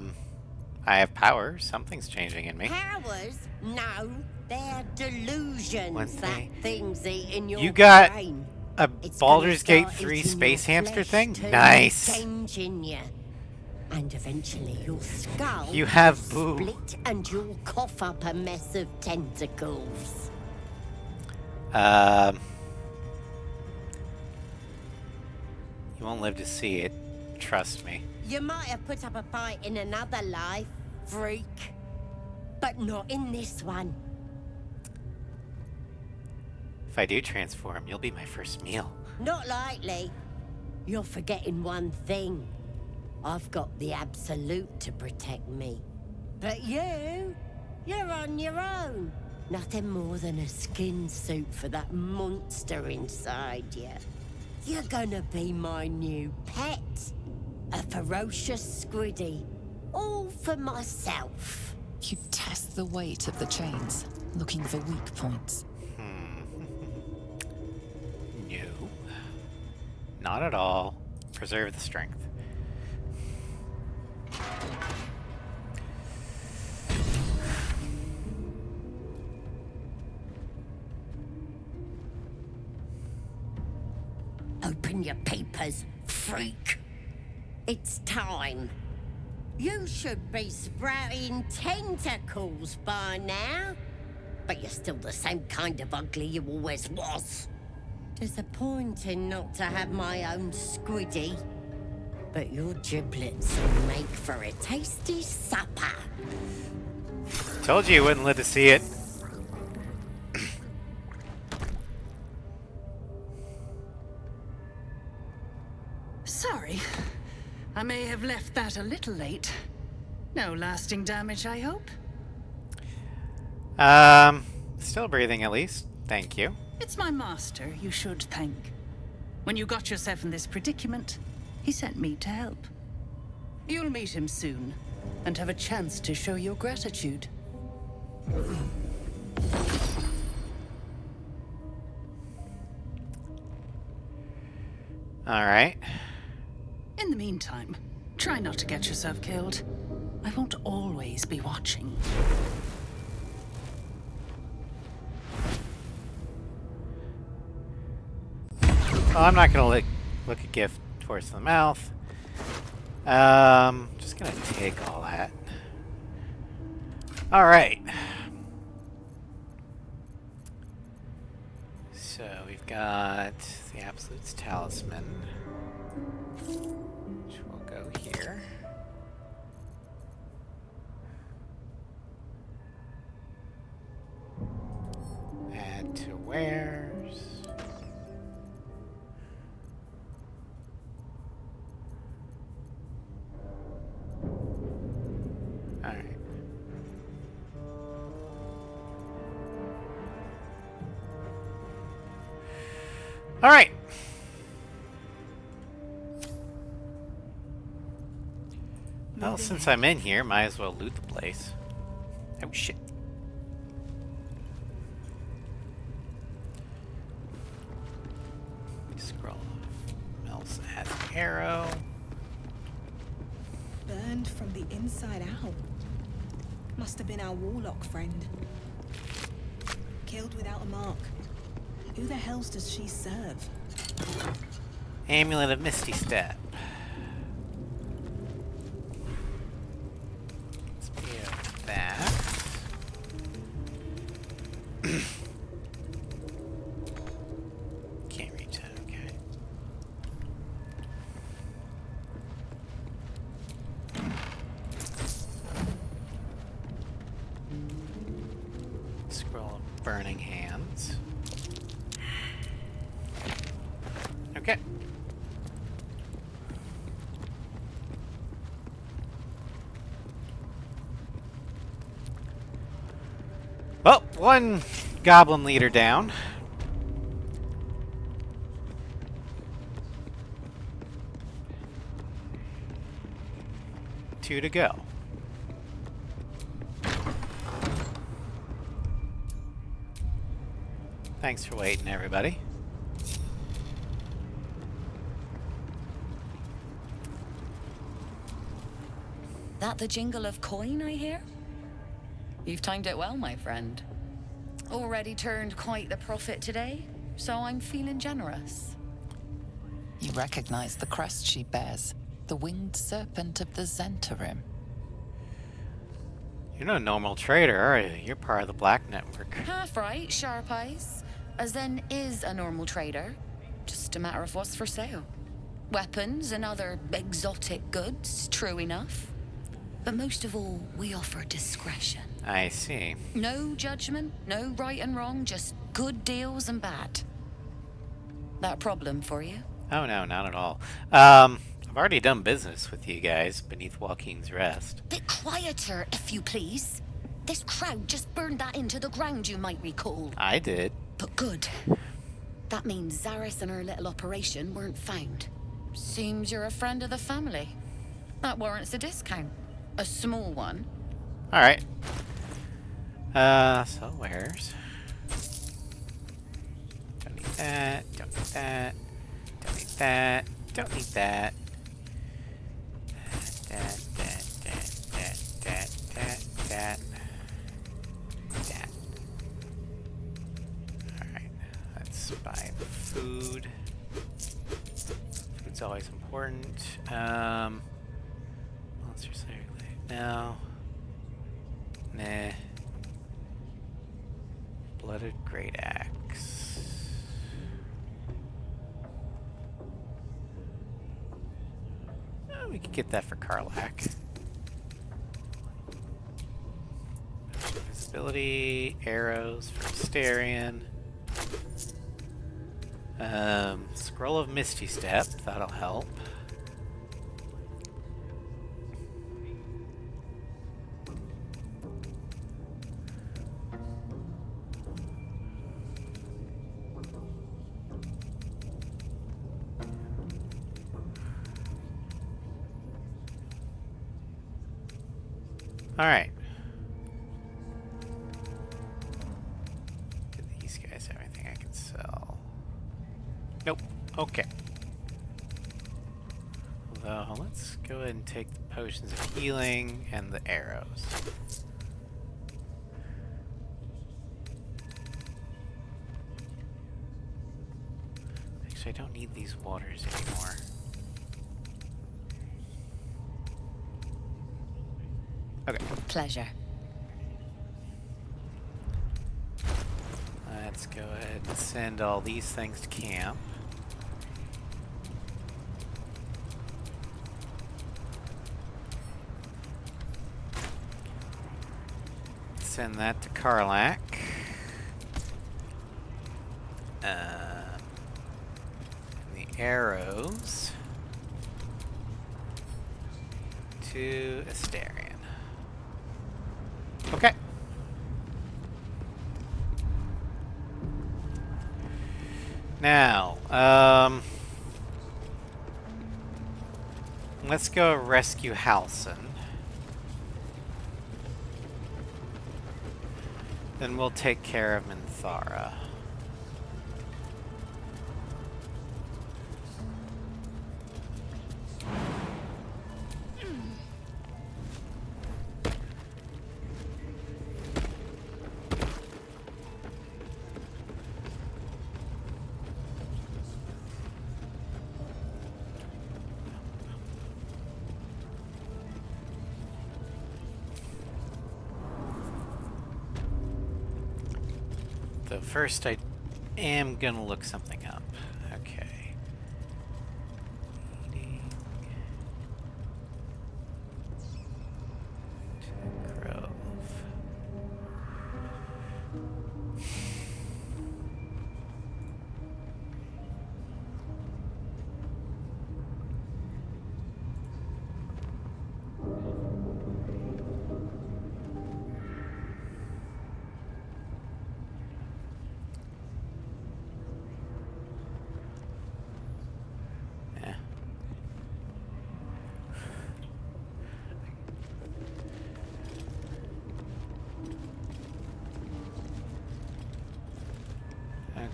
have powers. Something's changing in me. Powers? No, they're delusions. One That thing. thing's eating your You got brain. a It's Baldur's gonna Gate start 3 eating space your hamster flesh thing? too, Nice. changing you. And eventually your skull You have will boo. split and you'll cough up a mess of tentacles. You won't live to see it. Trust me. You might have put up a fight in another life, freak. But not in this one. If I do transform, you'll be my first meal. Not likely. You're forgetting one thing. I've got the Absolute to protect me. But you're on your own. Nothing more than a skin suit for that monster inside you. You're gonna be my new pet. A ferocious squiddy. All for myself. You test the weight of the chains, looking for weak points. No. Not at all. Preserve the strength. Open your papers, freak. It's time. You should be sprouting tentacles by now. But you're still the same kind of ugly you always was. Disappointing not to have my own squiddy. But your giblets will make for a tasty supper. Told you wouldn't live to see it. Sorry. I may have left that a little late. No lasting damage, I hope? Still breathing at least. Thank you. It's my master you should thank. When you got yourself in this predicament, he sent me to help. You'll meet him soon, and have a chance to show your gratitude. Alright. In the meantime, try not to get yourself killed. I won't always be watching. Well, I'm not gonna look a gift towards the mouth. Just gonna take all that. Alright. So we've got the Absolute's Talisman, which will go here. Add to wares. Alright. Alright. Well, since I'm in here, might as well loot the place. Oh shit. Scroll. Else has an arrow. Burned from the inside out. Must have been our warlock friend. Killed without a mark. Who the hell does she serve? Amulet of Misty Step. Let's be that. Can't reach that, okay. Scroll of Burning Hands. Okay. Well, one goblin leader down. Two to go. Thanks for waiting, everybody. That the jingle of coin I hear? You've timed it well, my friend. Already turned quite the profit today, so I'm feeling generous. You recognize the crest she bears, the winged serpent of the Zentarim. You're no normal trader, are you? You're part of the Black Network. Half right, sharp eyes. As then is a normal trader. Just a matter of what's for sale. Weapons and other exotic goods, true enough. But most of all, we offer discretion. I see. No judgment, no right and wrong, just good deals and bad. That a problem for you? Oh no, not at all. I've already done business with you guys beneath Joaquin's Rest. Bit quieter, if you please. This crowd just burned that into the ground, you might recall. I did. But good. That means Zaris and her little operation weren't found. Seems you're a friend of the family. That warrants a discount. A small one. Alright. So where's? Don't need that, don't need that, don't need that, don't need that. That. Alright, let's buy food. Food's always important. Monster Slayer Glade. No. Nah. Blooded Great Axe. Oh, we could get that for Karlak. Visibility, arrows for Asterion. Scroll of Misty Step, that'll help. Alright. Give these guys everything I can sell. Nope. Okay. Although, let's go ahead and take the potions of healing and the arrows. Actually, I don't need these waters anymore. Okay. Pleasure. Let's go ahead and send all these things to camp. Send that to Karlak. The arrows to Astarion. Okay. Now, let's go rescue Halsin. Then we'll take care of Minthara. Though first I am gonna look something up. Okay. Eating. To Grove.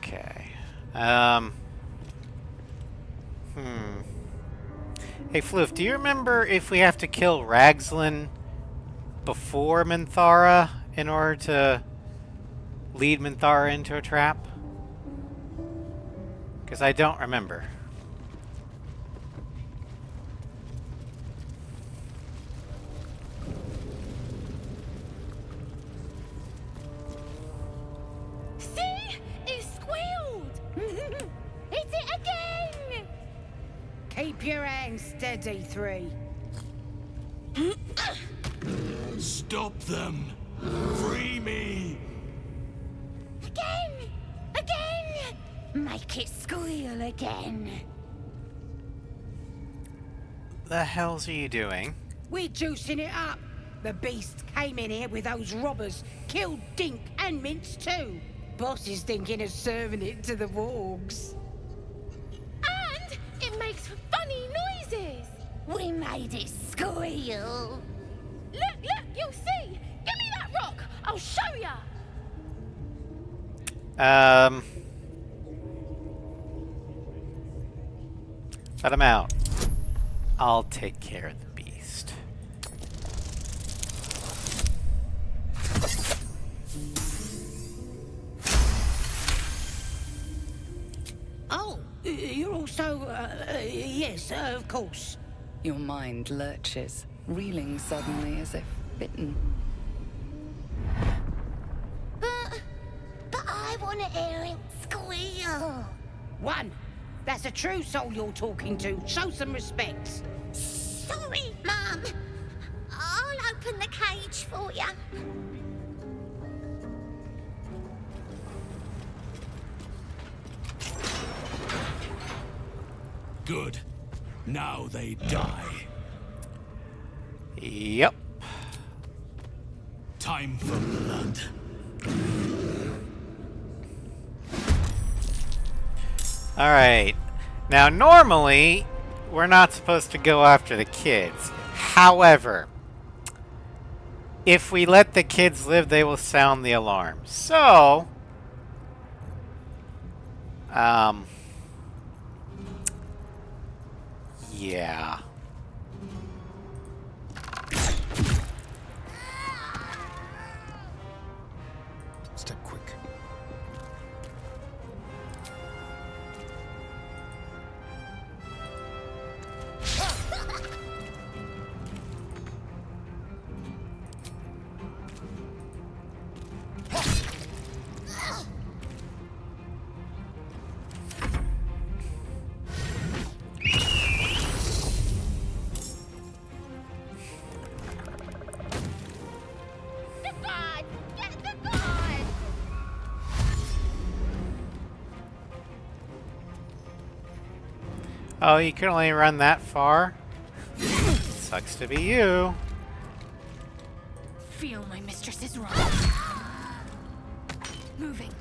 Okay. Hey, Floof, do you remember if we have to kill Ragzlin before Minthara in order to lead Minthara into a trap? Because I don't remember. Keep your hands steady, Three. Stop them! Free me! Again! Again! Make it squeal again. The hell's are you doing? We're juicing it up. The beast came in here with those robbers, killed Dink and Mince too. Boss is thinking of serving it to the wargs. And it makes funny noises. We made it squeal. Look, you'll see. Give me that rock. I'll show ya. Let him out. I'll take care of the beast. Oh, you're also, yes, of course. Your mind lurches, reeling suddenly as if bitten. But I want to hear it squeal. One. That's a true soul you're talking to. Show some respect. Sorry, Mum. I'll open the cage for you. Good. Now they die. Yep. Time for blood. Alright. Now, normally, we're not supposed to go after the kids. However, if we let the kids live, they will sound the alarm. So, yeah. Step quick. Oh, you can only run that far? Sucks to be you. Feel my mistress is wrong. Moving.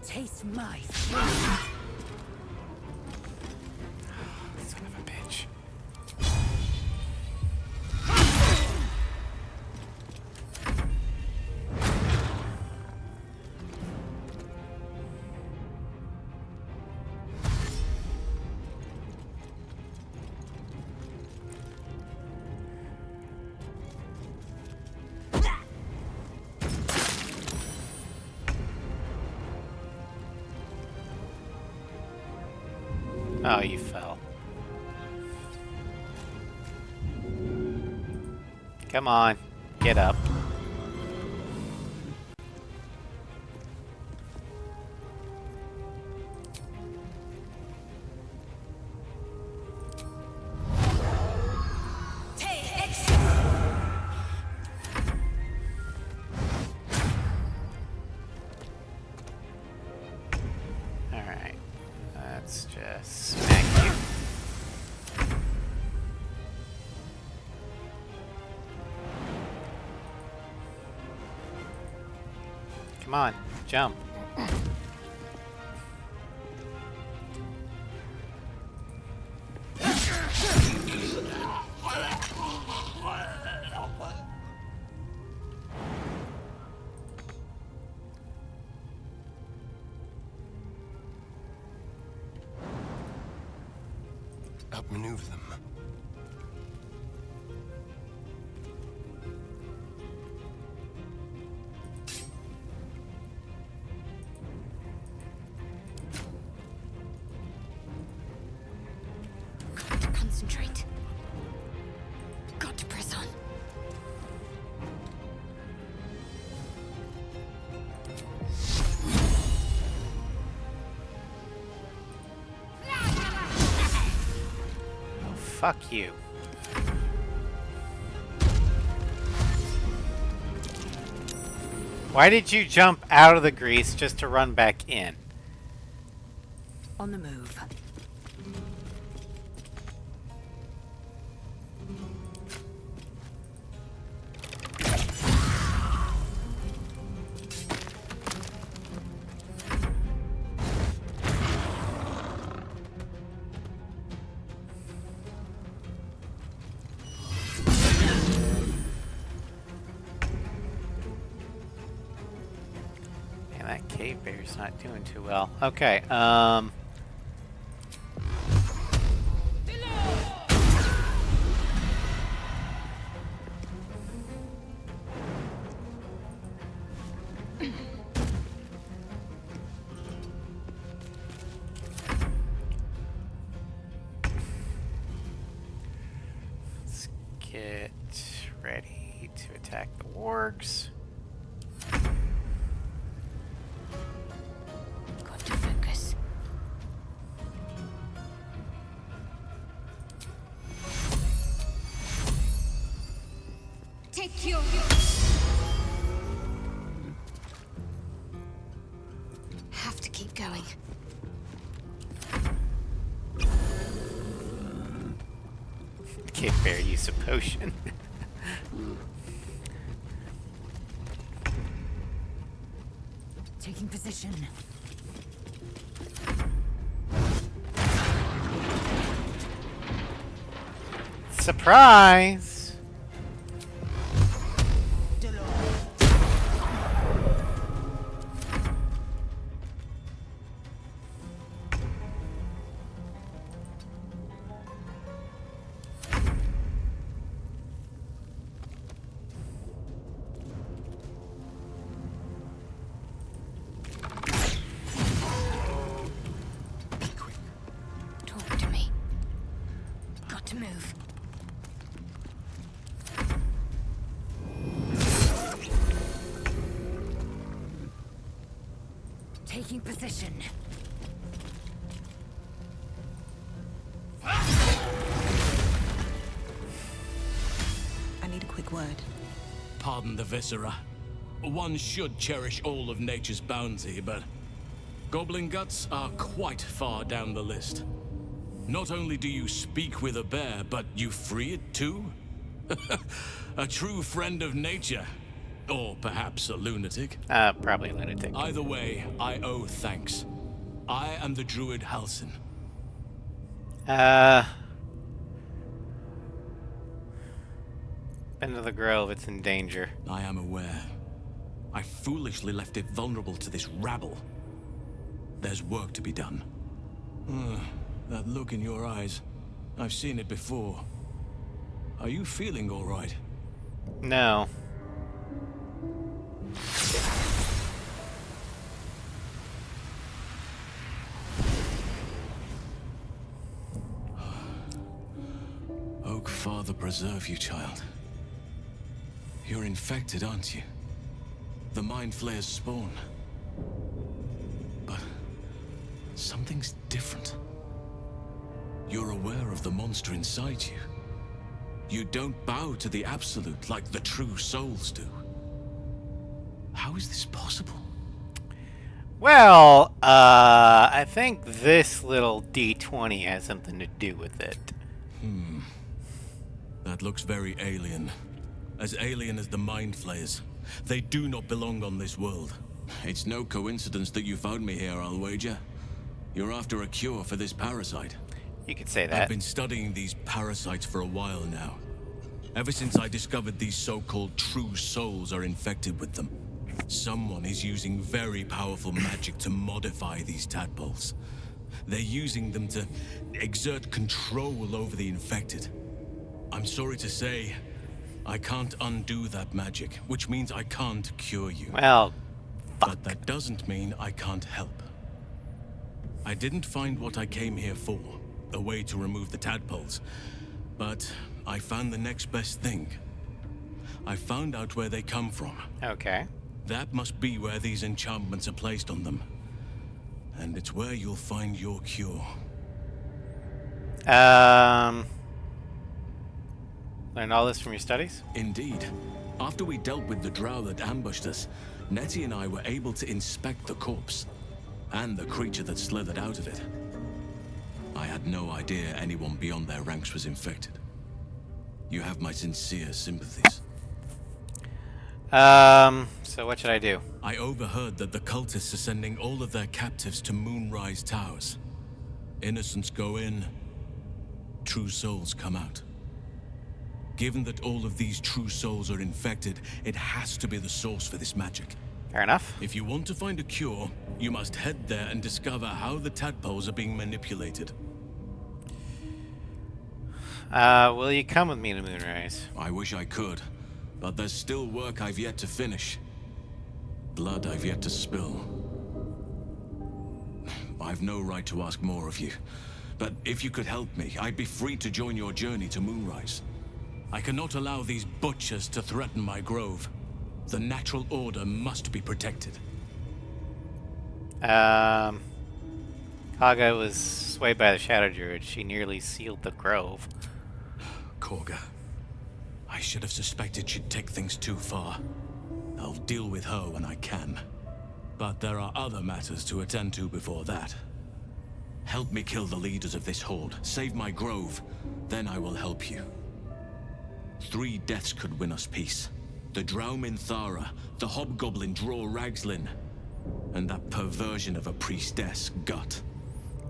Taste my Son of a bitch. Oh, you fell. Come on, get up. Alright, let's just smack you. Come on, jump. Outmaneuver them. Got to concentrate. Got to press on. Fuck you. Why did you jump out of the grease just to run back in? On the move. Man, that cave bear's not doing too well. Okay, let's get ready to attack the wargs. Got to focus. Take your... Have to keep going. Kid Bear use a potion. Taking position. Surprise! Talk to me. Got to move. Taking position. I need a quick word. Pardon the viscera. One should cherish all of nature's bounty, but goblin guts are quite far down the list. Not only do you speak with a bear, but you free it too? A true friend of nature. Or perhaps a lunatic. Probably a lunatic. Either way, I owe thanks. I am the druid Halsin. Into the grove, it's in danger. I am aware. I foolishly left it vulnerable to this rabble. There's work to be done. That look in your eyes. I've seen it before. Are you feeling all right? No. Oak Father preserve you, child. You're infected, aren't you? The Mind Flayer's spawn. But something's different. You're aware of the monster inside you. You don't bow to the Absolute like the true souls do. How is this possible? Well, I think this little D20 has something to do with it. That looks very alien. As alien as the Mind Flayers. They do not belong on this world. It's no coincidence that you found me here, I'll wager. You're after a cure for this parasite. You could say that. I've been studying these parasites for a while now. Ever since I discovered these so-called true souls are infected with them. Someone is using very powerful magic to modify these tadpoles. They're using them to exert control over the infected. I'm sorry to say, I can't undo that magic, which means I can't cure you. Well, fuck. But that doesn't mean I can't help. I didn't find what I came here for, a way to remove the tadpoles. But I found the next best thing. I found out where they come from. Okay. That must be where these enchantments are placed on them. And it's where you'll find your cure. Learned all this from your studies? Indeed. After we dealt with the drow that ambushed us, Nettie and I were able to inspect the corpse. And the creature that slithered out of it. I had no idea anyone beyond their ranks was infected. You have my sincere sympathies. So what should I do? I overheard that the cultists are sending all of their captives to Moonrise Towers. Innocents go in, true souls come out. Given that all of these true souls are infected, it has to be the source for this magic. Fair enough. If you want to find a cure, you must head there and discover how the tadpoles are being manipulated. Will you come with me to Moonrise? I wish I could, but there's still work I've yet to finish. Blood I've yet to spill. I've no right to ask more of you, but if you could help me, I'd be free to join your journey to Moonrise. I cannot allow these butchers to threaten my grove. The natural order must be protected. Haga was swayed by the Shadow Druid. She nearly sealed the grove. Korga. I should have suspected she'd take things too far. I'll deal with her when I can. But there are other matters to attend to before that. Help me kill the leaders of this horde, save my grove, then I will help you. 3 deaths could win us peace. The Drow Minthara, the Hobgoblin Draw Ragslin, and that perversion of a priestess, Gut.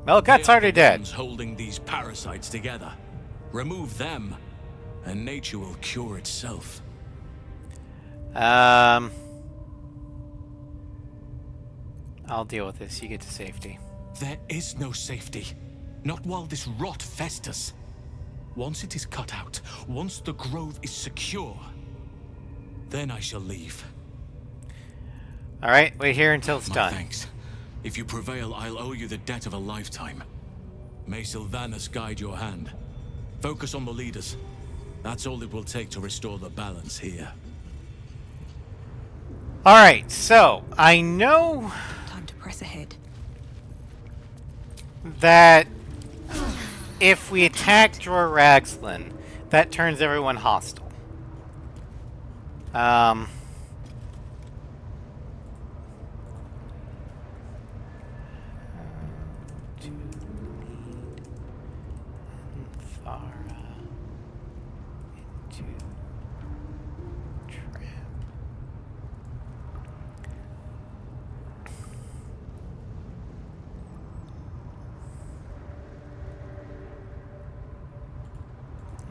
Well, Gut's already dead. Ones holding these parasites together. Remove them, and nature will cure itself. I'll deal with this. You get to safety. There is no safety. Not while this rot festers. Once it is cut out, once the grove is secure, then I shall leave. Alright, wait here until it's done. Thanks. If you prevail, I'll owe you the debt of a lifetime. May Sylvanas guide your hand. Focus on the leaders. That's all it will take to restore the balance here. Alright, so I know Time to press ahead. that if we attack Dror Ragslin, that turns everyone hostile.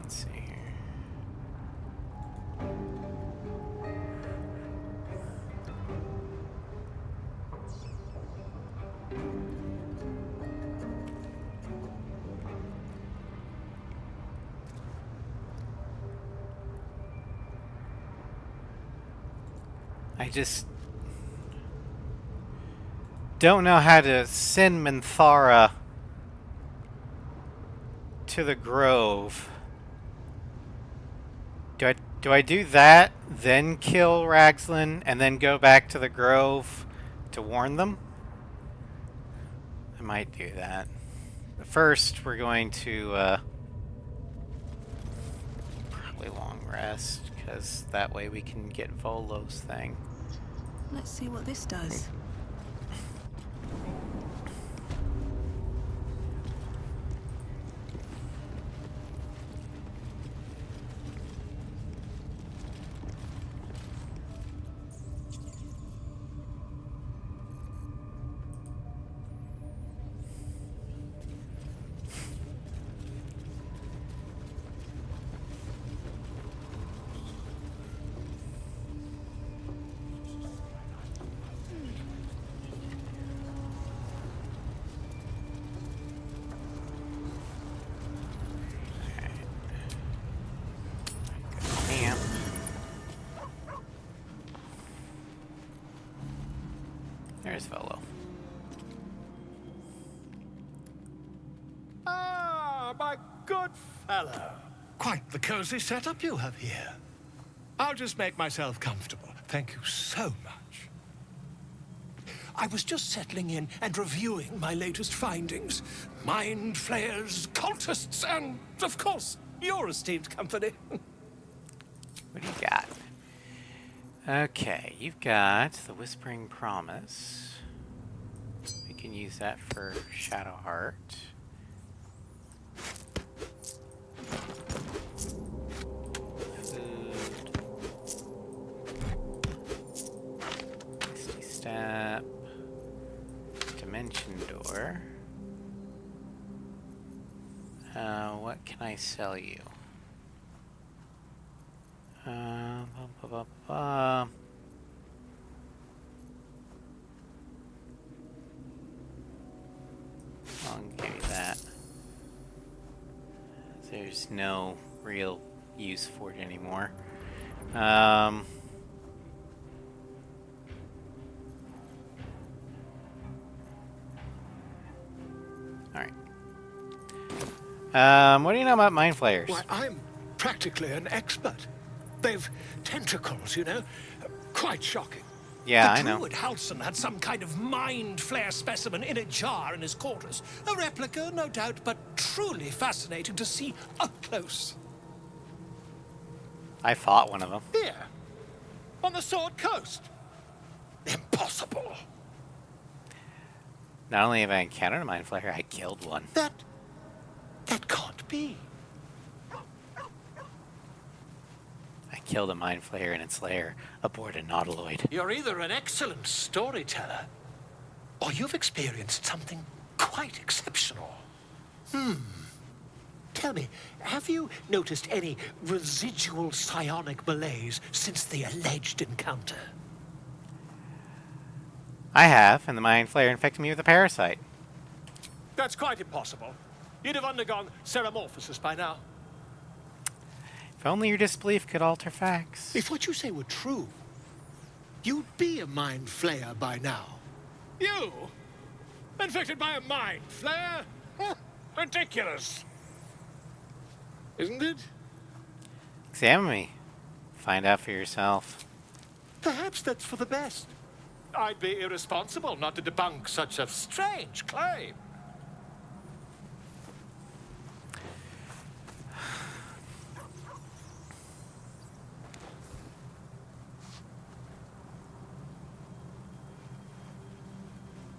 Let's see here. I just don't know how to send Minthara to the grove. Do I do that, then kill Ragslin, and then go back to the grove to warn them? I might do that. But first, we're going to probably long rest, because that way we can get Volo's thing. Let's see what this does. There's Volo. Ah, my good fellow. Quite the cozy setup you have here. I'll just make myself comfortable. Thank you so much. I was just settling in and reviewing my latest findings. Mind flayers, cultists, and, of course, your esteemed company. What do you got? Okay, you've got the Whispering Promise. We can use that for Shadowheart. Food. Misty Step. Dimension Door. What can I sell you? I'll give you that. There's no real use for it anymore. Alright. What do you know about mind flayers? Why, I'm practically an expert. They've tentacles, you know? Quite shocking. Yeah, the I know. Druid Halson had some kind of mind flare specimen in a jar in his quarters. A replica, no doubt, but truly fascinating to see up close. I fought one of them. Here, on the Sword Coast. Impossible. Not only have I encountered a mind flayer, I killed one. That can't be. killed a mind flayer in its lair aboard a nautiloid. You're either an excellent storyteller, or you've experienced something quite exceptional. Tell me, have you noticed any residual psionic malaise since the alleged encounter? I have, and the mind flayer infected me with a parasite. That's quite impossible. You'd have undergone ceramorphosis by now. If only your disbelief could alter facts. If what you say were true, you'd be a mind flayer by now. You? Infected by a mind flayer? Ridiculous. Isn't it? Examine me. Find out for yourself. Perhaps that's for the best. I'd be irresponsible not to debunk such a strange claim.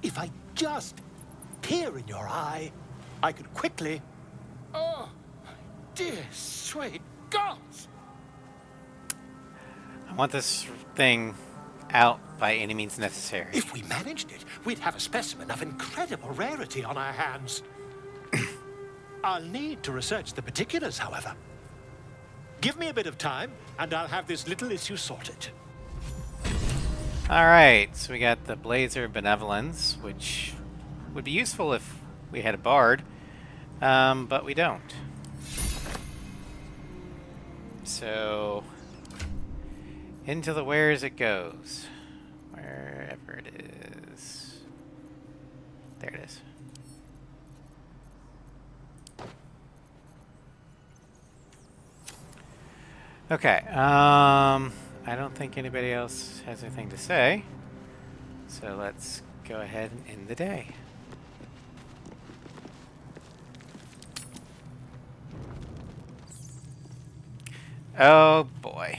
If I just peer in your eye, I could quickly... Oh, dear sweet gods! I want this thing out by any means necessary. If we managed it, we'd have a specimen of incredible rarity on our hands. I'll need to research the particulars, however. Give me a bit of time, and I'll have this little issue sorted. Alright, so we got the Blazer Benevolence, which would be useful if we had a bard, but we don't. So, into the wheres it goes. Wherever it is. There it is. Okay, I don't think anybody else has anything to say, so let's go ahead and end the day. Oh boy.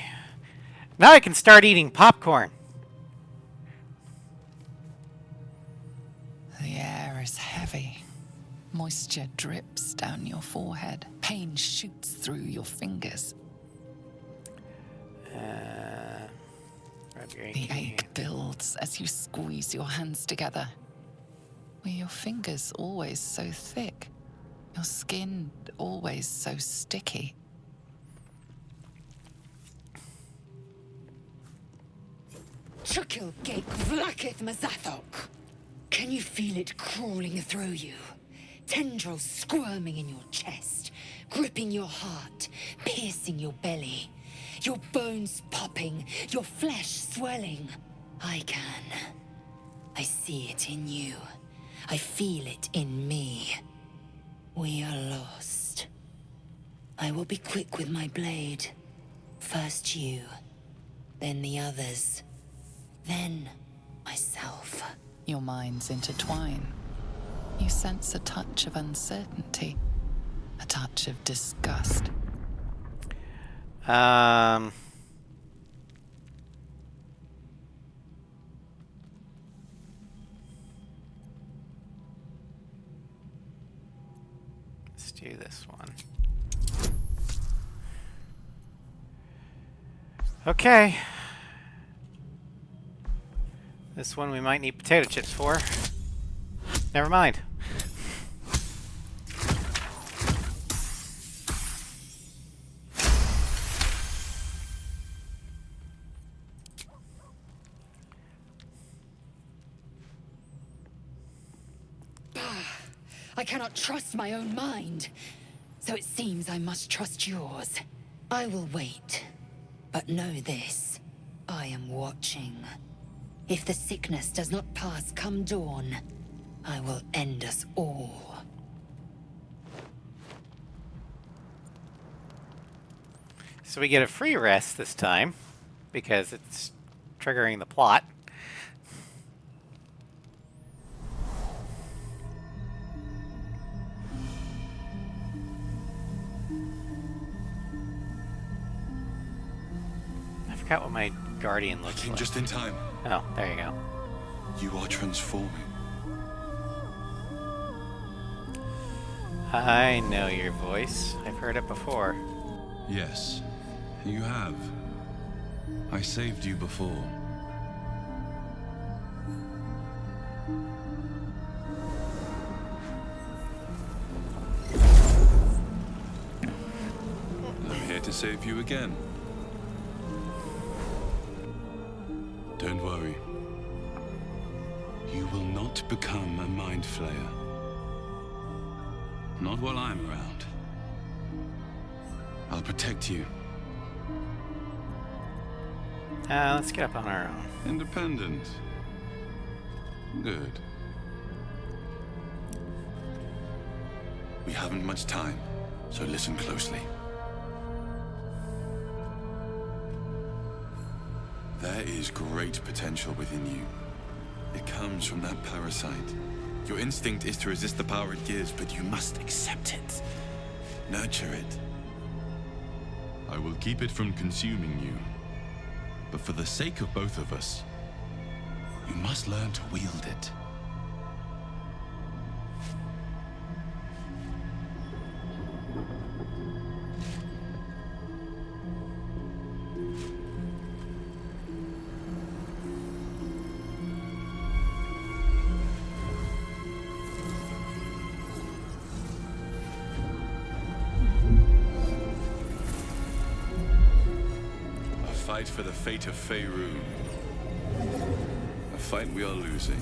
Now I can start eating popcorn. The air is heavy. Moisture drips down your forehead. Pain shoots through your fingers. The ache builds as you squeeze your hands together. Were your fingers always so thick? Your skin always so sticky? Chukil Gate Vlakith Mazathok. Can you feel it crawling through you? Tendrils squirming in your chest, gripping your heart, piercing your belly. Your bones popping, your flesh swelling. I can. I see it in you. I feel it in me. We are lost. I will be quick with my blade. First you, then the others, then myself. Your minds intertwine. You sense a touch of uncertainty, a touch of disgust. Let's do this one. Okay. This one we might need potato chips for. Never mind. I cannot trust my own mind, so it seems I must trust yours. I will wait, but know this. I am watching. If the sickness does not pass come dawn, I will end us all. So we get a free rest this time, because it's triggering the plot. I forgot what my guardian looks Came like. just in time. Oh, there you go. You are transforming. I know your voice. I've heard it before. Yes, you have. I saved you before. I'm here to save you again. Don't worry. You will not become a mind flayer. Not while I'm around. I'll protect you. Let's get up on our own. Independent. Good. We haven't much time, so listen closely. There is great potential within you. It comes from that parasite. Your instinct is to resist the power it gives, but you must accept it. Nurture it. I will keep it from consuming you. But for the sake of both of us, you must learn to wield it. Fight for the fate of Faerun. A fight we are losing.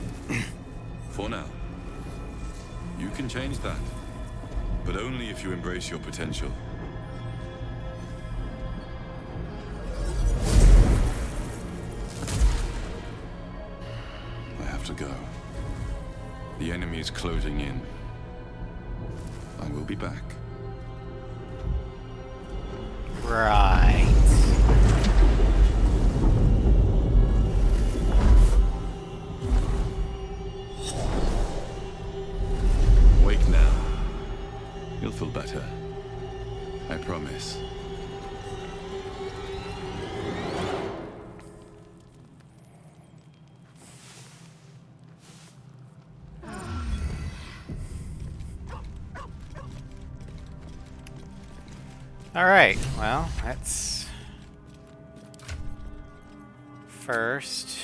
For now. You can change that. But only if you embrace your potential. I have to go. The enemy is closing in. I will be back. Right. Wake now. You'll feel better. I promise. Alright, well, that's first.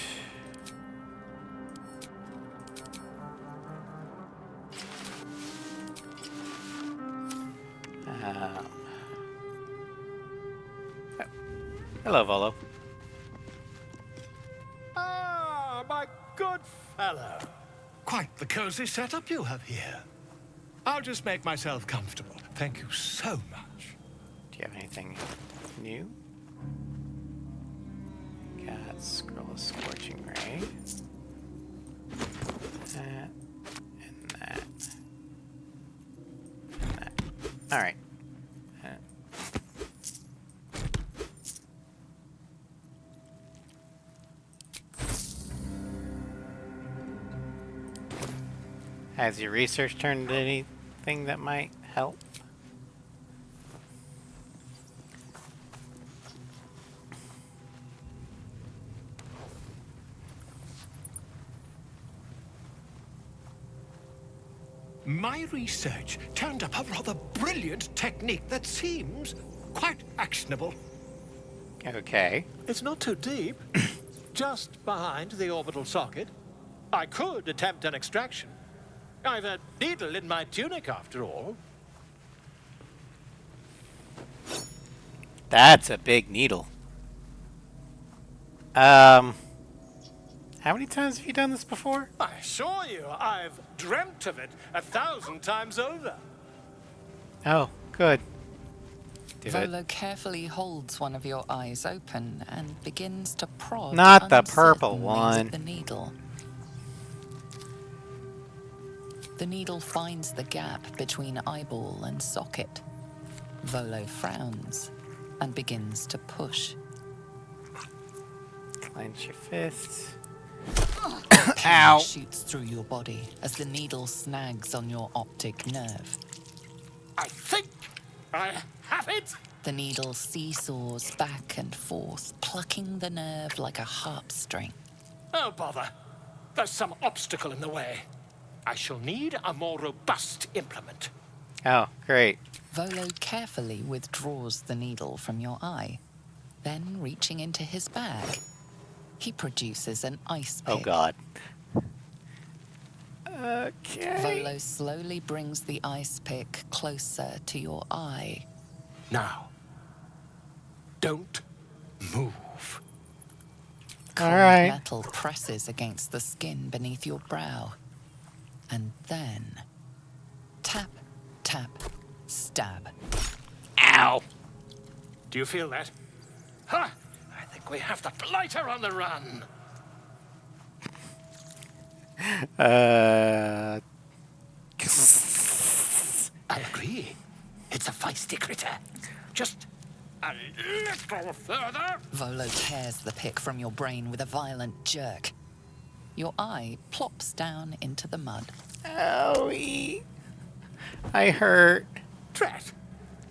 Oh. Hello, Volo. Ah, my good fellow. Quite the cozy setup you have here. I'll just make myself comfortable. Thank you so much. Do you have anything new? Got Scroll of Scorching Ray. That and that. And that. Alright. Has your research turned into anything that might help? My research turned up a rather brilliant technique that seems quite actionable. Okay. It's not too deep. Just behind the orbital socket. I could attempt an extraction. I've a needle in my tunic, after all. That's a big needle. How many times have you done this before? I assure you, I've dreamt of it 1,000 times over. Oh, good. Volo carefully holds one of your eyes open and begins to prod. Not the purple one. The needle. The needle finds the gap between eyeball and socket. Volo frowns and begins to push. Clench your fists. Ow! Shoots through your body as the needle snags on your optic nerve. I think I have it! The needle seesaws back and forth, plucking the nerve like a harp string. Oh, bother. There's some obstacle in the way. I shall need a more robust implement. Oh, great. Volo carefully withdraws the needle from your eye. Then, reaching into his bag, he produces an ice pick. Oh god. Okay. Volo slowly brings the ice pick closer to your eye. Now, don't move. Cold right. metal presses against the skin beneath your brow. And then, tap, tap, stab. Ow! Do you feel that? Ha! I think we have the blighter on the run. I agree. It's a feisty critter. Just a little further. Volo tears the pick from your brain with a violent jerk. Your eye plops down into the mud. Owie. I hurt. Drat.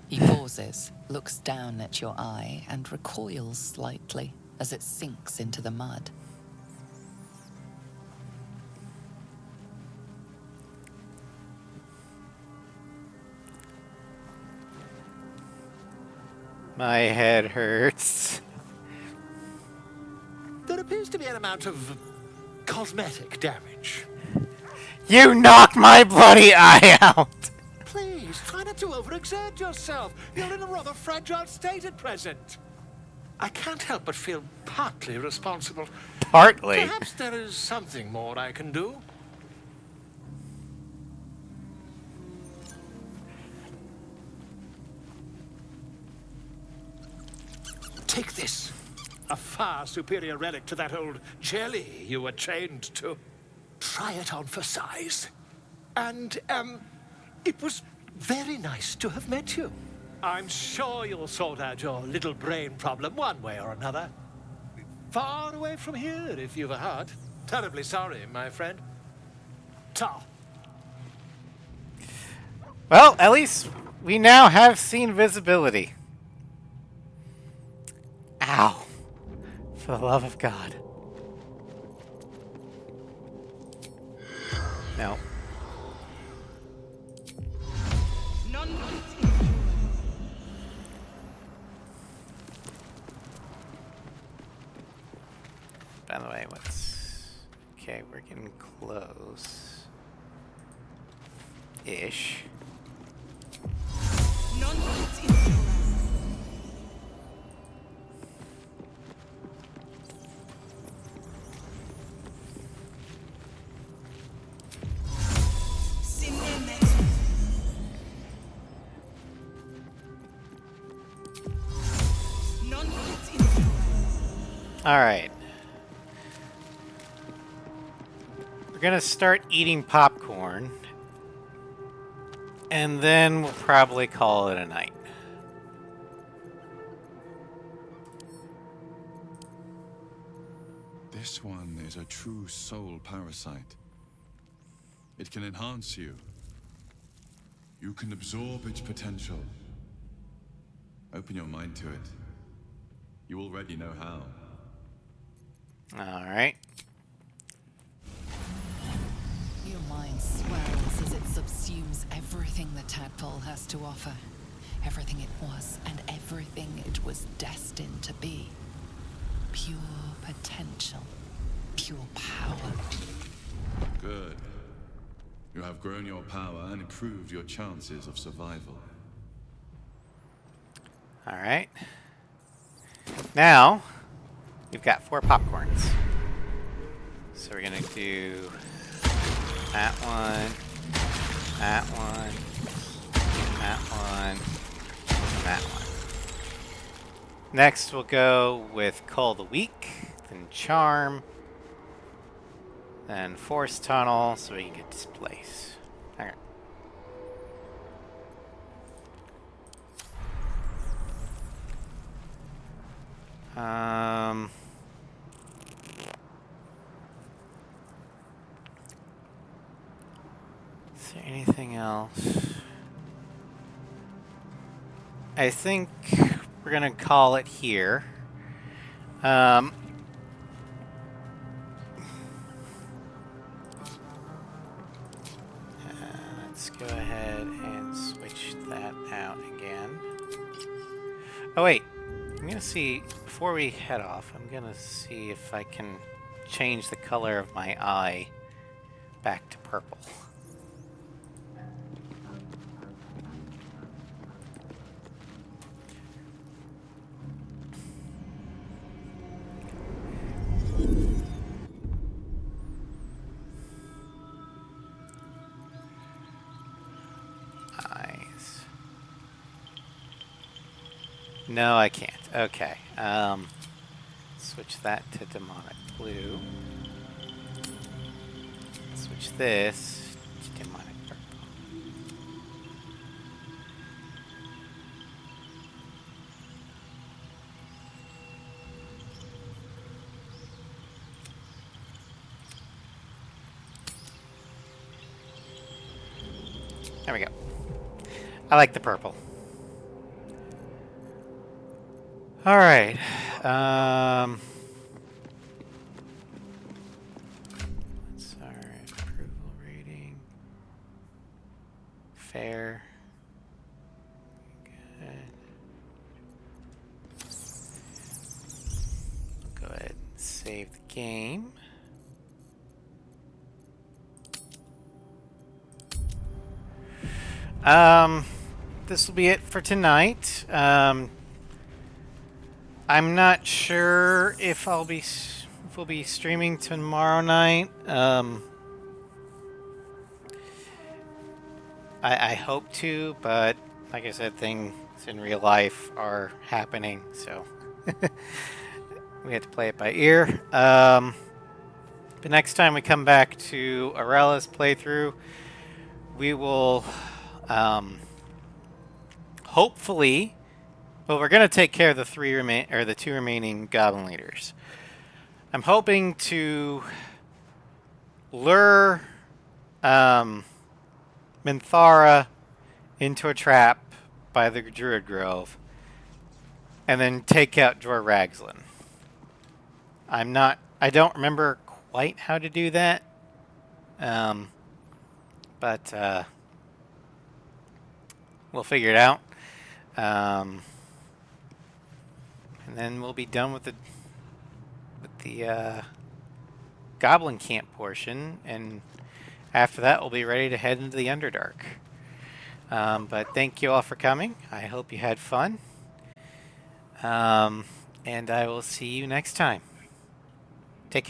He pauses, looks down at your eye, and recoils slightly as it sinks into the mud. My head hurts. There appears to be an amount of cosmetic damage. You knocked my bloody eye out! Please, try not to overexert yourself. You're in a rather fragile state at present. I can't help but feel partly responsible. Partly? Perhaps there is something more I can do. Take this. A far superior relic to that old jelly you were chained to. Try it on for size. And, it was very nice to have met you. I'm sure you'll sort out your little brain problem one way or another. Far away from here, if you've a heart. Terribly sorry, my friend. Ta. Well, at least we now have seen visibility. Ow. For the love of God. No. By the way, what's... Okay, we're getting close. Ish. Alright. We're gonna start eating popcorn. And then we'll probably call it a night. This one is a true soul parasite. It can enhance you. You can absorb its potential. Open your mind to it. You already know how. Alright. Your mind swells as it subsumes everything the tadpole has to offer. Everything it was and everything it was destined to be. Pure potential. Pure power. Good. You have grown your power and improved your chances of survival. Alright. Now, we've got 4 popcorns. So we're gonna do that one, that one, that one, and that one. Next we'll go with Call the Weak, then Charm, then Force Tunnel, so we can get Displace. Alright. Is there anything else? I think we're gonna call it here. Let's go ahead and switch that out again. Oh wait, you gonna see, before we head off, I'm gonna see if I can change the color of my eye back to purple. Eyes. No, I can't. Okay. Switch that to demonic blue. Switch this to demonic purple. There we go. I like the purple. All right. What's our approval rating? Fair. Good. Go ahead and save the game. This will be it for tonight. I'm not sure if we'll be streaming tomorrow night. I hope to, but like I said, things in real life are happening, so we have to play it by ear. The next time we come back to Arella's playthrough, we will hopefully. Well, we're going to take care of the the two remaining goblin leaders. I'm hoping to lure Minthara into a trap by the Druid Grove, and then take out Jor Ragzlin. I don't remember quite how to do that, but we'll figure it out. And then we'll be done with the Goblin Camp portion, and after that we'll be ready to head into the Underdark. But thank you all for coming. I hope you had fun. And I will see you next time.